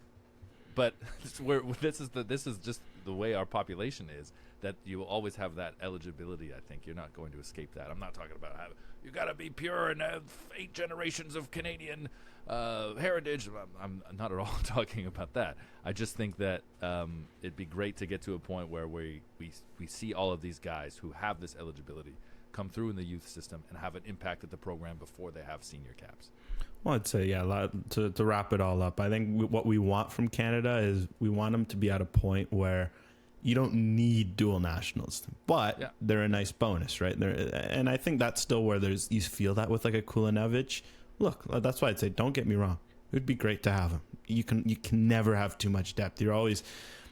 But this is just the way our population is, that you will always have that eligibility. I think you're not going to escape that. I'm not talking about you got to be pure and have 8 generations of Canadian heritage. I'm not at all talking about that. I just think that it'd be great to get to a point where we see all of these guys who have this eligibility come through in the youth system and have an impact at the program before they have senior caps. Well, I'd say, to wrap it all up, I think what we want from Canada is we want them to be at a point where you don't need dual nationals, but they're a nice bonus, right? And I think that's still where you feel that with like a Kulovich. Look, that's why I'd say, don't get me wrong. It would be great to have him. You can never have too much depth. You're always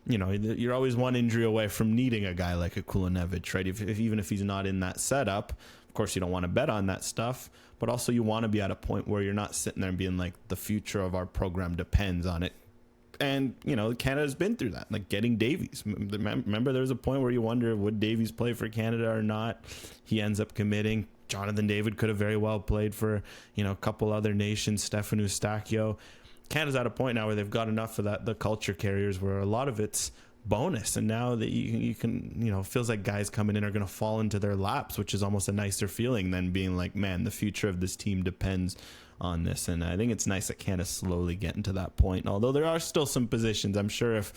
one injury away from needing a guy like a Kulovich, right? Even if he's not in that setup, of course you don't want to bet on that stuff, but also you want to be at a point where you're not sitting there and being like, the future of our program depends on it. And, Canada's been through that, like getting Davies. Remember, there was a point where you wonder, would Davies play for Canada or not? He ends up committing. Jonathan David could have very well played for, a couple other nations, Stefano Estaquio. Canada's at a point now where they've got enough of the culture carriers where a lot of it's bonus. And now that you can, feels like guys coming in are going to fall into their laps, which is almost a nicer feeling than being like, man, the future of this team depends on this. And I think it's nice that Canada's slowly getting to that point. Although there are still some positions, I'm sure if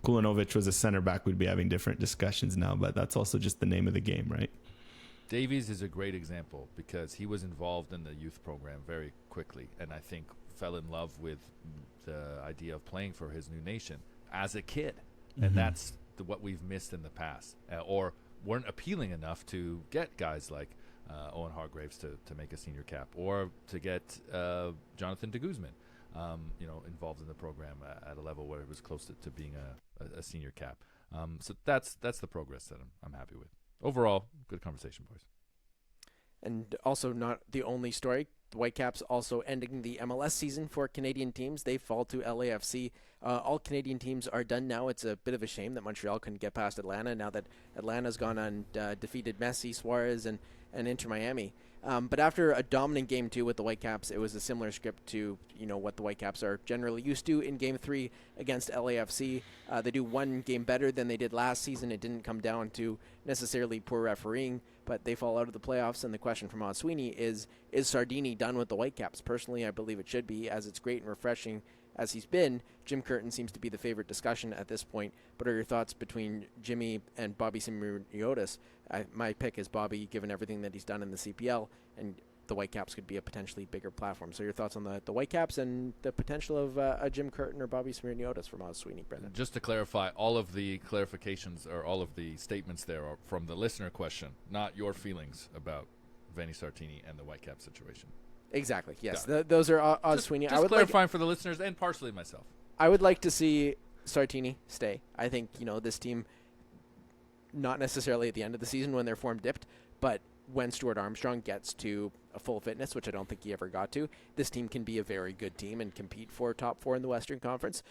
Kulovich was a center back, we'd be having different discussions now, but that's also just the name of the game, right? Davies is a great example because he was involved in the youth program very quickly, and I think fell in love with the idea of playing for his new nation as a kid. And that's what we've missed in the past, or weren't appealing enough to get guys like Owen Hargraves to make a senior cap, or to get Jonathan de Guzman involved in the program at a level where it was close to being a senior cap. So that's the progress that I'm happy with. Overall, good conversation, boys. And also not the only story. The Whitecaps also ending the MLS season for Canadian teams. They fall to LAFC. All Canadian teams are done now. It's a bit of a shame that Montreal couldn't get past Atlanta now that Atlanta's gone on defeated Messi, Suarez, and Inter Miami. But after a dominant Game 2 with the Whitecaps, it was a similar script to what the Whitecaps are generally used to in Game 3 against LAFC. They do one game better than they did last season. It didn't come down to necessarily poor refereeing, but they fall out of the playoffs. And the question from Sweeney is Sardini done with the Whitecaps? Personally, I believe it should be, as it's great and refreshing as he's been, Jim Curtin seems to be the favorite discussion at this point. But are your thoughts between Jimmy and Bobby Simeoniotis? My pick is Bobby, given everything that he's done in the CPL, and the Whitecaps could be a potentially bigger platform. So your thoughts on the Whitecaps and the potential of a Jim Curtin or Bobby Simeoniotis from Oz Sweeney, Brendan? Just to clarify, all of the clarifications or all of the statements there are from the listener question, not your feelings about Vanni Sartini and the Whitecaps situation. Exactly. Yes, those are Oz Sweeney. Just clarifying for the listeners and partially myself. I would like to see Sartini stay. I think this team, not necessarily at the end of the season when their form dipped, but when Stuart Armstrong gets to a full fitness, which I don't think he ever got to, this team can be a very good team and compete for top 4 in the Western Conference.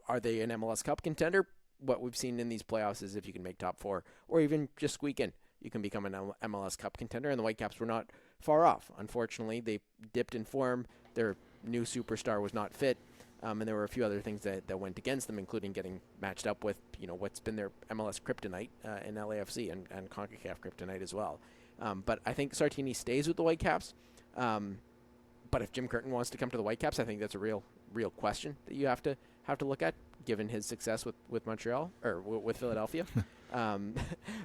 Are they an MLS Cup contender? What we've seen in these playoffs is if you can make top 4 or even just squeak in, you can become an MLS Cup contender, and the Whitecaps were not far off. Unfortunately, they dipped in form. Their new superstar was not fit, and there were a few other things that went against them, including getting matched up with what's been their MLS kryptonite in LAFC and CONCACAF kryptonite as well. But I think Sartini stays with the Whitecaps. But if Jim Curtin wants to come to the Whitecaps, I think that's a real question that you have to look at, given his success with Montreal or with Philadelphia.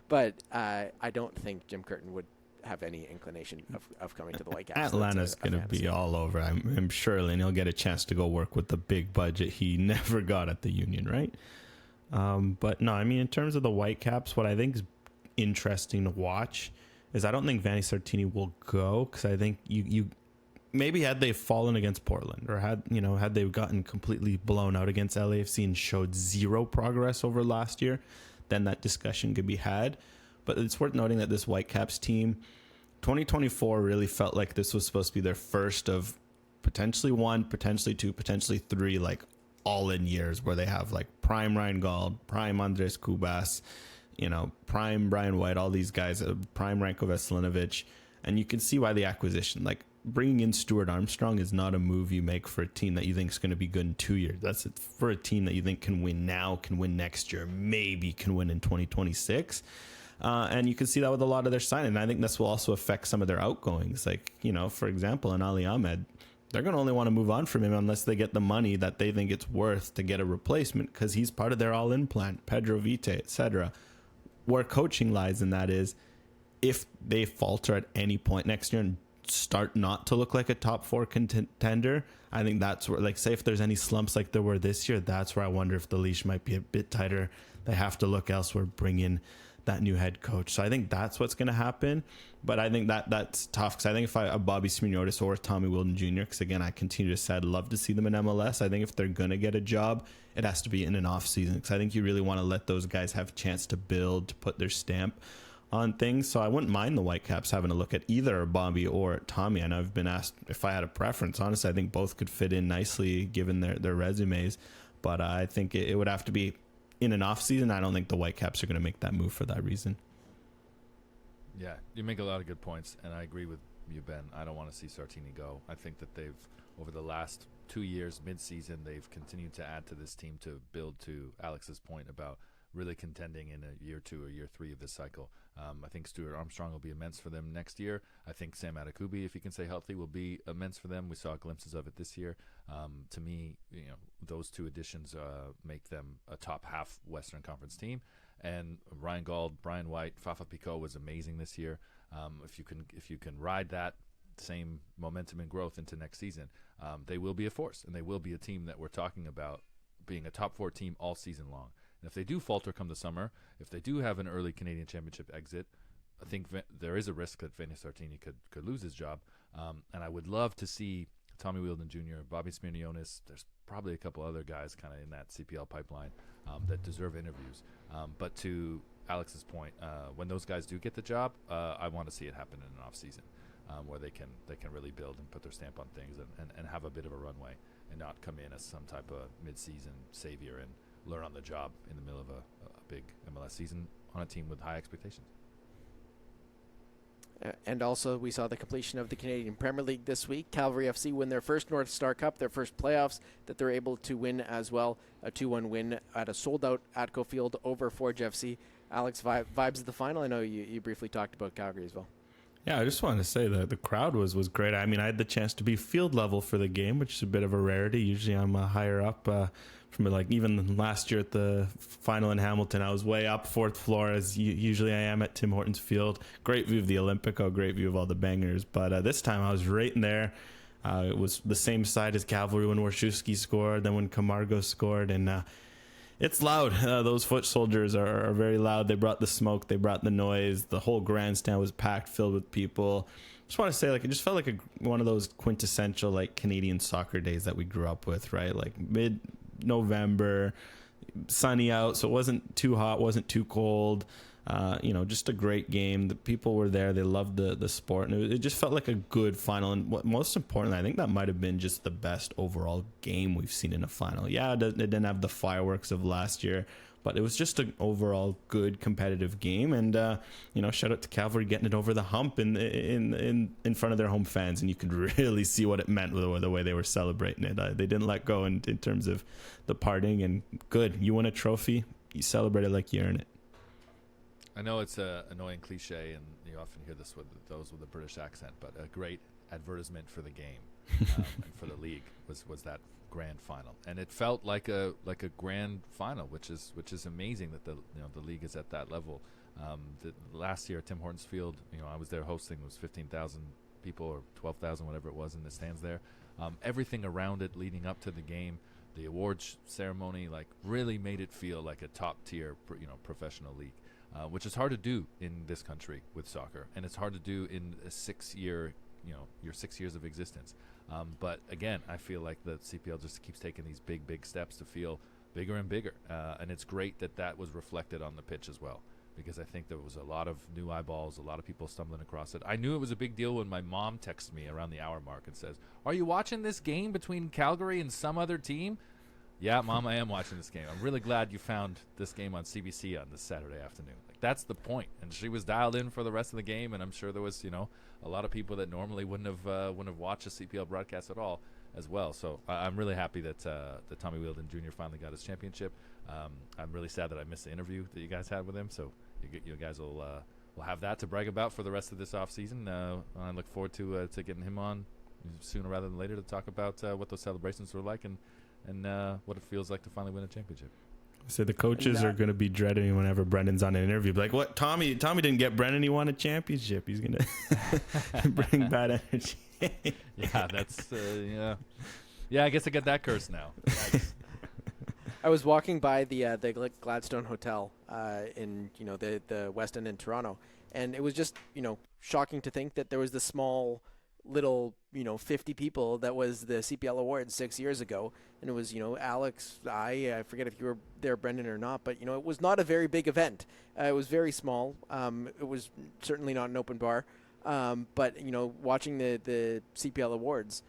But I don't think Jim Curtin would have any inclination of coming to the Whitecaps. Atlanta's going to be all over, I'm sure, and he'll get a chance to go work with the big budget he never got at the Union, right? But no, I mean, in terms of the Whitecaps, what I think is interesting to watch is I don't think Vanni Sartini will go, because I think you maybe had they fallen against Portland or had they gotten completely blown out against LAFC and showed zero progress over last year, then that discussion could be had. But it's worth noting that this Whitecaps team, 2024 really felt like this was supposed to be their first of potentially 1, potentially 2, potentially 3, like all-in years where they have like prime Ryan Gauld, prime Andres Kubas, prime Brian White, all these guys, prime Ranko Veselinovic. And you can see why the acquisition, like bringing in Stuart Armstrong is not a move you make for a team that you think is going to be good in 2 years. That's for a team that you think can win now, can win next year, maybe can win in 2026. And you can see that with a lot of their signing. And I think this will also affect some of their outgoings. Like, for example, in Ali Ahmed, they're going to only want to move on from him unless they get the money that they think it's worth to get a replacement, because he's part of their all-in plan, Pedro Vite, etc. Where coaching lies in that is, if they falter at any point next year and start not to look like a top 4 contender, I think that's where, like, say if there's any slumps like there were this year, that's where I wonder if the leash might be a bit tighter. They have to look elsewhere, bring in that new head coach. So I think that's what's going to happen. But I think that's tough, because I think if a Bobby Simeoniotis or Tommy Wilden Jr., because again, I continue to say I'd love to see them in MLS. I think if they're going to get a job, it has to be in an off season, because I think you really want to let those guys have a chance to build, to put their stamp on things. So I wouldn't mind the Whitecaps having a look at either Bobby or Tommy. And I've been asked if I had a preference. Honestly, I think both could fit in nicely given their resumes. But I think it would have to be in an off season. I don't think the Whitecaps are going to make that move for that reason. Yeah, you make a lot of good points, and I agree with you, Ben. I don't want to see Sartini go. I think that they've, over the last 2 years, mid-season, they've continued to add to this team to build, to Alex's point about really contending in a year 2 or year 3 of this cycle. I think Stuart Armstrong will be immense for them next year. I think Sam Adekubi, if he can stay healthy, will be immense for them. We saw glimpses of it this year. To me, those 2 additions make them a top half Western Conference team. And Ryan Gauld, Brian White, Fafa Picault was amazing this year. If you can ride that same momentum and growth into next season, they will be a force, and they will be a team that we're talking about being a top 4 team all season long. And if they do falter come the summer, if they do have an early Canadian Championship exit, I think there is a risk that Vanni Sartini could lose his job. And I would love to see Tommy Wilden Jr., Bobby Simeoniotis. There's probably a couple other guys kind of in that CPL pipeline that deserve interviews. But to Alex's point, when those guys do get the job, I want to see it happen in an off season where they can really build and put their stamp on things and have a bit of a runway and not come in as some type of mid-season savior and learn on the job in the middle of a big MLS season on a team with high expectations. And also, we saw the completion of the Canadian Premier League this week. Calgary FC win their first North Star Cup, their first playoffs that they're able to win as well. A 2-1 win at a sold-out Atco Field over Forge FC. Alex, vibes of the final? I know you briefly talked about Calgary as well. Yeah, I just wanted to say that the crowd was great. I mean, I had the chance to be field level for the game, which is a bit of a rarity. Usually I'm higher up. From like even last year at the final in Hamilton, I was way up fourth floor as usually I am at Tim Hortons Field. Great view of the Olympico, great view of all the bangers. But this time I was right in there. It was the same side as Cavalry when Warshawski scored, then when Camargo scored, and it's loud. Those foot soldiers are very loud. They brought the smoke. They brought the noise. The whole grandstand was packed, filled with people. Just want to say, like, it just felt like one of those quintessential, like, Canadian soccer days that we grew up with, right? Like, mid-November, sunny out, so it wasn't too hot, wasn't too cold. Just a great game. The people were there. They loved the sport. And it just felt like a good final. And what most importantly, I think that might have been just the best overall game we've seen in a final. Yeah, it didn't have the fireworks of last year, but it was just an overall good competitive game. And, shout out to Cavalry getting it over the hump in front of their home fans. And you could really see what it meant with the way they were celebrating it. They didn't let go in terms of the partying. And good. You won a trophy. You celebrate it like you earned it. I know it's an annoying cliche, and you often hear this with those with a British accent, but a great advertisement for the game and for the league was that grand final, and it felt like a grand final, which is amazing that the league is at that level. The last year at Tim Hortons Field, I was there hosting. It was 15,000 people or 12,000, whatever it was, in the stands there. Everything around it leading up to the game, the awards ceremony, like really made it feel like a top tier, professional league. Which is hard to do in this country with soccer, and it's hard to do in a 6 year, your 6 years of existence. But again, I feel like the CPL just keeps taking these big steps to feel bigger and bigger, and it's great that was reflected on the pitch as well, because I think there was a lot of new eyeballs, a lot of people stumbling across it. I knew it was a big deal when my mom texted me around the hour mark and says, "Are you watching this game between Calgary and some other team?" Yeah, Mom, I am watching this game. I'm really glad you found this game on CBC on this Saturday afternoon. Like, that's the point. And she was dialed in for the rest of the game, and I'm sure there was, a lot of people that normally wouldn't have watched a CPL broadcast at all as well. So I'm really happy that Tommy Wyon Jr. finally got his championship. I'm really sad that I missed the interview that you guys had with him. So you guys will have that to brag about for the rest of this offseason. I look forward to getting him on sooner rather than later to talk about what those celebrations were like and what it feels like to finally win a championship. So the coaches are going to be dreading whenever Brendan's on an interview. Like, what? Tommy didn't get Brendan. He won a championship. He's going to bring bad energy. Yeah, that's yeah. I guess I got that curse now. I was walking by the Gladstone Hotel in the West End in Toronto, and it was just shocking to think that there was this small little 50 people that was the CPL Awards 6 years ago, and it was Alex, I forget if you were there, Brendan, or not, but it was not a very big event. It was very small. It was certainly not an open bar, but watching the CPL Awards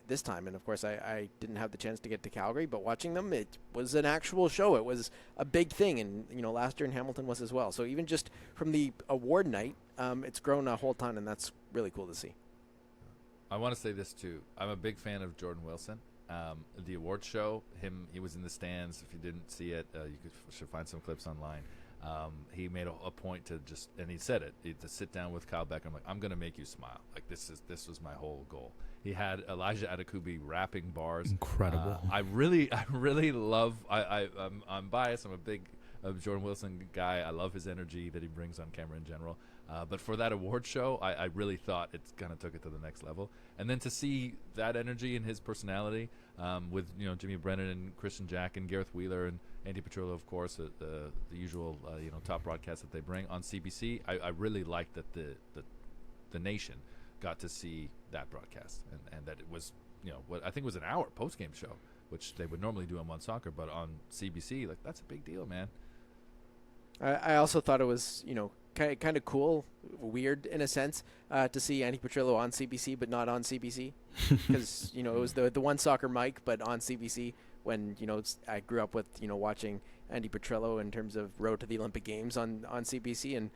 this time, and of course I didn't have the chance to get to Calgary, but watching them, it was an actual show. It was a big thing, and last year in Hamilton was as well. So even just from the award night, it's grown a whole ton, and that's really cool to see. I want to say this too. I'm a big fan of Jordan Wilson. The award show, he was in the stands. If you didn't see it, should find some clips online. He made a point to and he said it, to sit down with Kyle Becker. I'm like, I'm going to make you smile. Like, this was my whole goal. He had Elijah Adekubi rapping bars. Incredible. I really love. I'm biased. I'm a big Jordan Wilson guy. I love his energy that he brings on camera in general. But for that award show, I really thought it kind of took it to the next level. And then to see that energy and his personality with Jimmy Brennan and Christian Jack and Gareth Wheeler and Andy Petrillo, of course, the usual top broadcasts that they bring on CBC, I really liked that the nation got to see that broadcast and that it was what I think was an hour post game show, which they would normally do on One Soccer, but on CBC, like, that's a big deal, man. I also thought it was kind of cool, weird in a sense, to see Andy Petrillo on CBC but not on CBC, because it was the One Soccer mic but on CBC. When I grew up with watching Andy Petrillo in terms of Road to the Olympic Games on CBC, and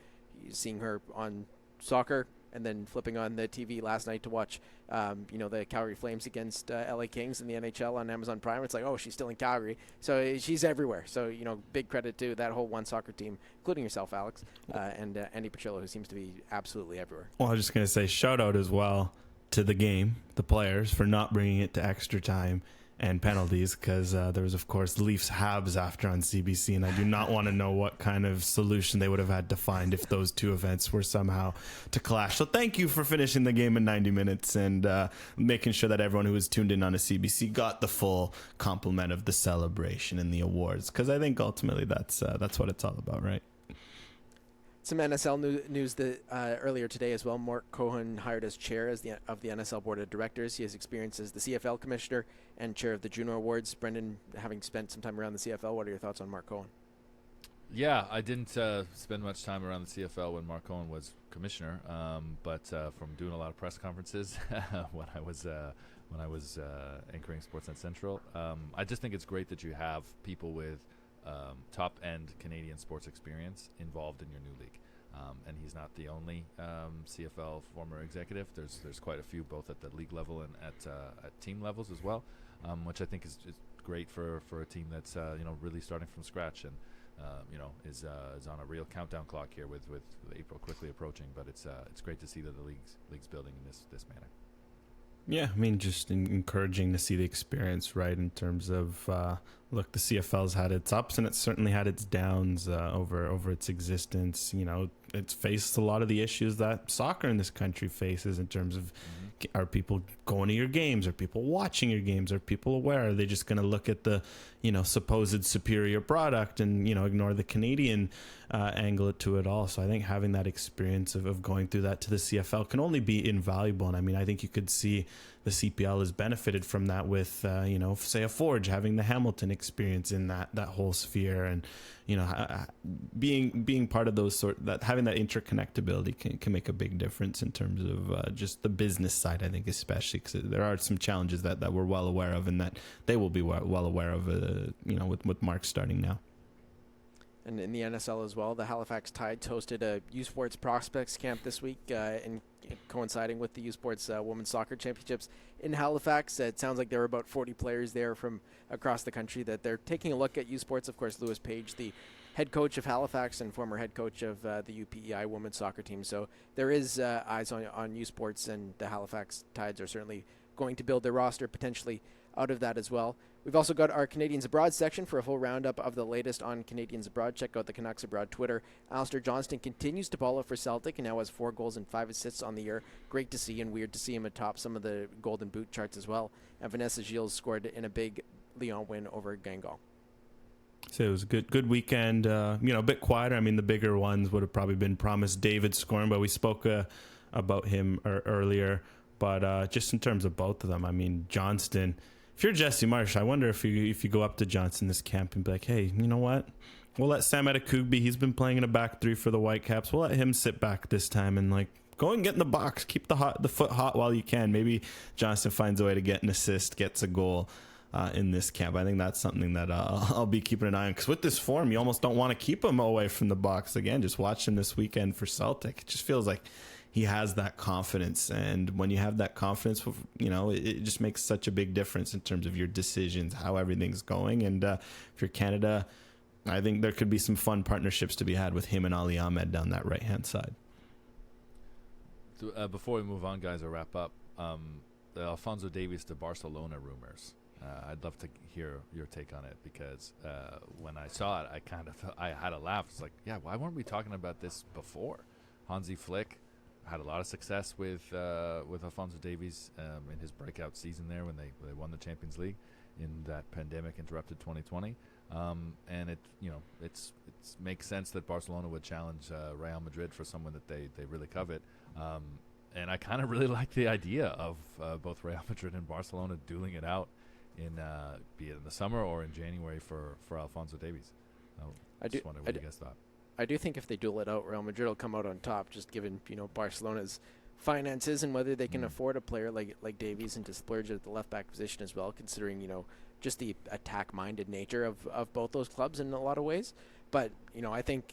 seeing her on soccer and then flipping on the TV last night to watch, the Calgary Flames against LA Kings in the NHL on Amazon Prime. It's like, oh, she's still in Calgary. So she's everywhere. So, big credit to that whole One Soccer team, including yourself, Alex, and Andy Petrillo, who seems to be absolutely everywhere. Well, I was just going to say shout out as well to the game, the players, for not bringing it to extra time and penalties, because there was, of course, Leafs Habs after on CBC, and I do not want to know what kind of solution they would have had to find if those two events were somehow to clash. So thank you for finishing the game in 90 minutes and making sure that everyone who was tuned in on a CBC got the full complement of the celebration and the awards, because I think ultimately that's what it's all about, right? Some NSL news that earlier today as well. Mark Cohen hired as chair of the NSL Board of Directors. He has experience as the CFL commissioner and chair of the Junior Awards. Brendan, having spent some time around the CFL, what are your thoughts on Mark Cohen? Yeah, I didn't spend much time around the CFL when Mark Cohen was commissioner, but from doing a lot of press conferences when I was anchoring Sportsnet Central, I just think it's great that you have people with top-end Canadian sports experience involved in your new league. And he's not the only CFL former executive. There's quite a few, both at the league level and at team levels as well, which I think is great for a team that's really starting from scratch and is on a real countdown clock here with April quickly approaching. But it's great to see that the league's building in this manner. Yeah, I mean, just encouraging to see the experience, right, in terms of, look, the CFL's had its ups and it's certainly had its downs over its existence. It's faced a lot of the issues that soccer in this country faces in terms of, are people going to your games? Are people watching your games? Are people aware? Are they just going to look at the, supposed superior product and, ignore the Canadian angle to it all? So I think having that experience of going through that to the CFL can only be invaluable. And I mean, I think you could see the CPL has benefited from that with, say a Forge having the Hamilton experience in that whole sphere, and being part of those having that interconnectability can make a big difference in terms of just the business side. I think especially because there are some challenges that we're well aware of, and that they will be well aware of, with Mark starting now. And in the NSL as well, the Halifax Tides hosted a U Sports Prospects Camp this week, and coinciding with the U Sports Women's Soccer Championships in Halifax. It sounds like there were about 40 players there from across the country that they're taking a look at U Sports. Of course, Lewis Page, the head coach of Halifax and former head coach of the UPEI women's soccer team. So there is eyes on U Sports, and the Halifax Tides are certainly going to build their roster potentially out of that as well. We've also got our Canadians Abroad section for a full roundup of the latest on Canadians Abroad. Check out the Canucks Abroad Twitter. Alistair Johnston continues to ball out for Celtic and now has 4 goals and 5 assists on the year. Great to see, and weird to see him atop some of the Golden Boot charts as well. And Vanessa Gilles scored in a big Lyon win over Guingamp. So it was a good weekend. A bit quieter. I mean, the bigger ones would have probably been Promise David scoring, but we spoke about him earlier. But just in terms of both of them, I mean, Johnston. If you're Jesse Marsh, I wonder if you go up to Johnston this camp and be like, hey, you know what? We'll let Sam Adekugbe, he's been playing in a back 3 for the Whitecaps. We'll let him sit back this time and go and get in the box. Keep the foot hot while you can. Maybe Johnston finds a way to get an assist, gets a goal in this camp. I think that's something that I'll be keeping an eye on, because with this form, you almost don't want to keep him away from the box. Again, just watching this weekend for Celtic, it just feels like he has that confidence, and when you have that confidence, it just makes such a big difference in terms of your decisions, how everything's going. And if you're Canada, I think there could be some fun partnerships to be had with him and Ali Ahmed down that right-hand side. Before we move on, guys, or wrap up, the Alphonso Davies to Barcelona rumors. I'd love to hear your take on it, because when I saw it, I had a laugh. It's like, yeah, why weren't we talking about this before? Hansi Flick had a lot of success with Alphonso Davies in his breakout season there when they won the Champions League in that pandemic interrupted 2020, and it makes sense that Barcelona would challenge Real Madrid for someone that they really covet, and I kind of really like the idea of both Real Madrid and Barcelona dueling it out in be it in the summer or in January for Alphonso Davies. I just wonder what you guys thought. I do think if they duel it out, Real Madrid will come out on top, just given Barcelona's finances and whether they can afford a player like Davies and to splurge at the left back position as well, considering just the attack-minded nature of both those clubs in a lot of ways. But I think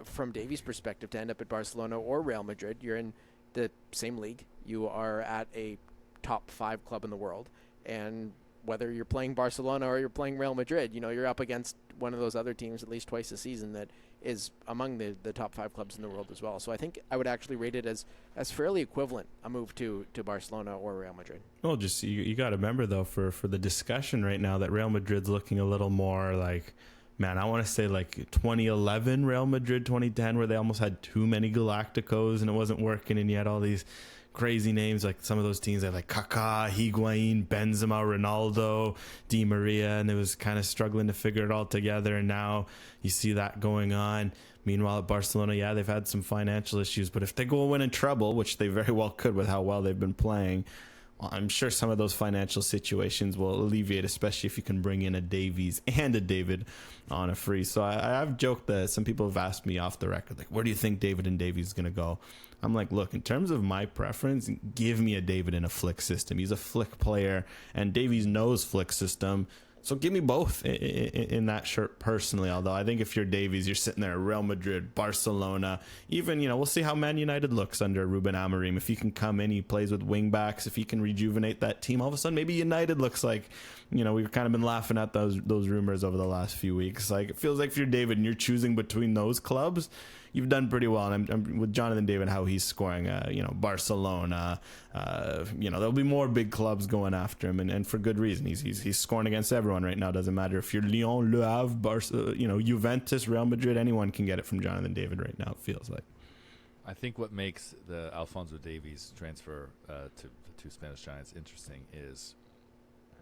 from Davies' perspective, to end up at Barcelona or Real Madrid, you're in the same league. You are at a top 5 club in the world, and whether you're playing Barcelona or you're playing Real Madrid, you're up against one of those other teams at least twice a season that is among the top 5 clubs in the world as well. So I think I would actually rate it as fairly equivalent a move to Barcelona or Real Madrid. Well, just you got to remember though, for the discussion right now, that Real Madrid's looking a little more like, man, I want to say like 2011 Real Madrid, 2010, where they almost had too many Galacticos and it wasn't working, and you had all these crazy names like some of those teams that like Kaká, Higuaín, Benzema, Ronaldo, Di Maria, and it was kind of struggling to figure it all together. And now you see that going on. Meanwhile, at Barcelona, yeah, they've had some financial issues, but if they go win in treble, which they very well could with how well they've been playing, well, I'm sure some of those financial situations will alleviate, especially if you can bring in a Davies and a David on a free. So I've joked that some people have asked me off the record, like, where do you think David and Davies is going to go? I'm like, look, in terms of my preference, give me a David in a flick system. He's a flick player, and Davies knows flick system. So give me both in that shirt personally. Although I think if you're Davies, you're sitting there, Real Madrid, Barcelona, even, we'll see how Man United looks under Ruben Amorim. If he can come in, he plays with wing backs. If he can rejuvenate that team, all of a sudden maybe United looks like, we've kind of been laughing at those rumors over the last few weeks. Like, it feels like if you're David and you're choosing between those clubs, you've done pretty well. And I'm with Jonathan David, how he's scoring, Barcelona, there'll be more big clubs going after him, and for good reason. He's scoring against everyone right now. Doesn't matter if you're Lyon, Le Havre, Barca, Juventus, Real Madrid, anyone can get it from Jonathan David right now, it feels like. I think what makes the Alphonso Davies transfer to the two Spanish Giants interesting is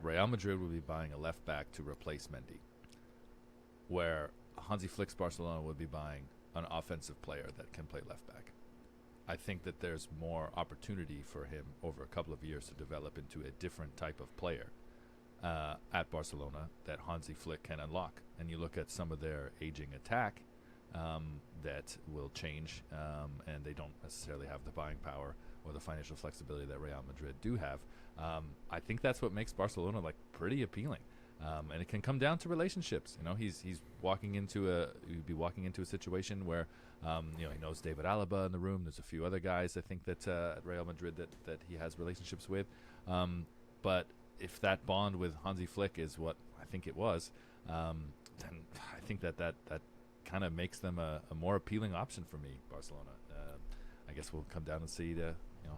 Real Madrid will be buying a left back to replace Mendy, where Hansi Flick's Barcelona would be buying an offensive player that can play left back. I think that there's more opportunity for him over a couple of years to develop into a different type of player at Barcelona that Hansi Flick can unlock. And you look at some of their aging attack that will change, and they don't necessarily have the buying power or the financial flexibility that Real Madrid do have. I think that's what makes Barcelona pretty appealing. And it can come down to relationships. He's walking into a situation where he knows David Alaba in the room. There's a few other guys I think that at Real Madrid that he has relationships with. But if that bond with Hansi Flick is what I think it was, then I think that kind of makes them a more appealing option for me, Barcelona. I guess we'll come down and see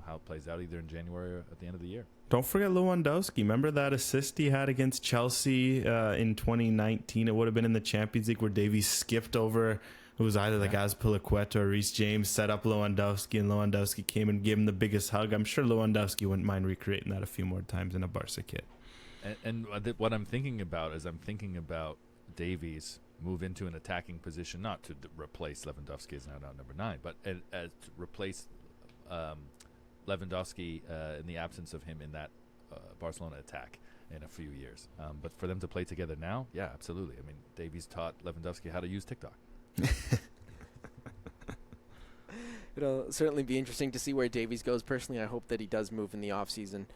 how it plays out either in January or at the end of the year. Don't forget Lewandowski. Remember that assist he had against Chelsea in 2019? It would have been in the Champions League where Davies skipped over. It was either Azpilicueta or Reece James, set up Lewandowski, and Lewandowski came and gave him the biggest hug. I'm sure Lewandowski wouldn't mind recreating that a few more times in a Barca kit. And what I'm thinking about is Davies move into an attacking position, not to replace Lewandowski as now number 9, but to replace Lewandowski in the absence of him in that Barcelona attack in a few years. But for them to play together now, yeah, absolutely. I mean, Davies taught Lewandowski how to use TikTok. It'll certainly be interesting to see where Davies goes. Personally, I hope that he does move in the offseason.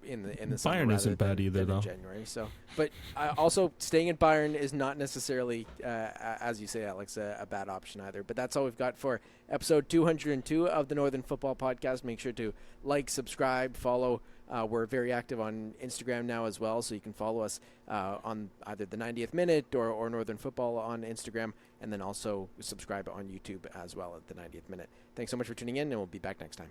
In the summer Bayern isn't bad either, though. In January. So, but also staying at Bayern is not necessarily, as you say, Alex, a bad option either. But that's all we've got for episode 202 of the Northern Football Podcast. Make sure to like, subscribe, follow. We're very active on Instagram now as well, so you can follow us on either the 90th Minute or Northern Football on Instagram, and then also subscribe on YouTube as well at the 90th Minute. Thanks so much for tuning in, and we'll be back next time.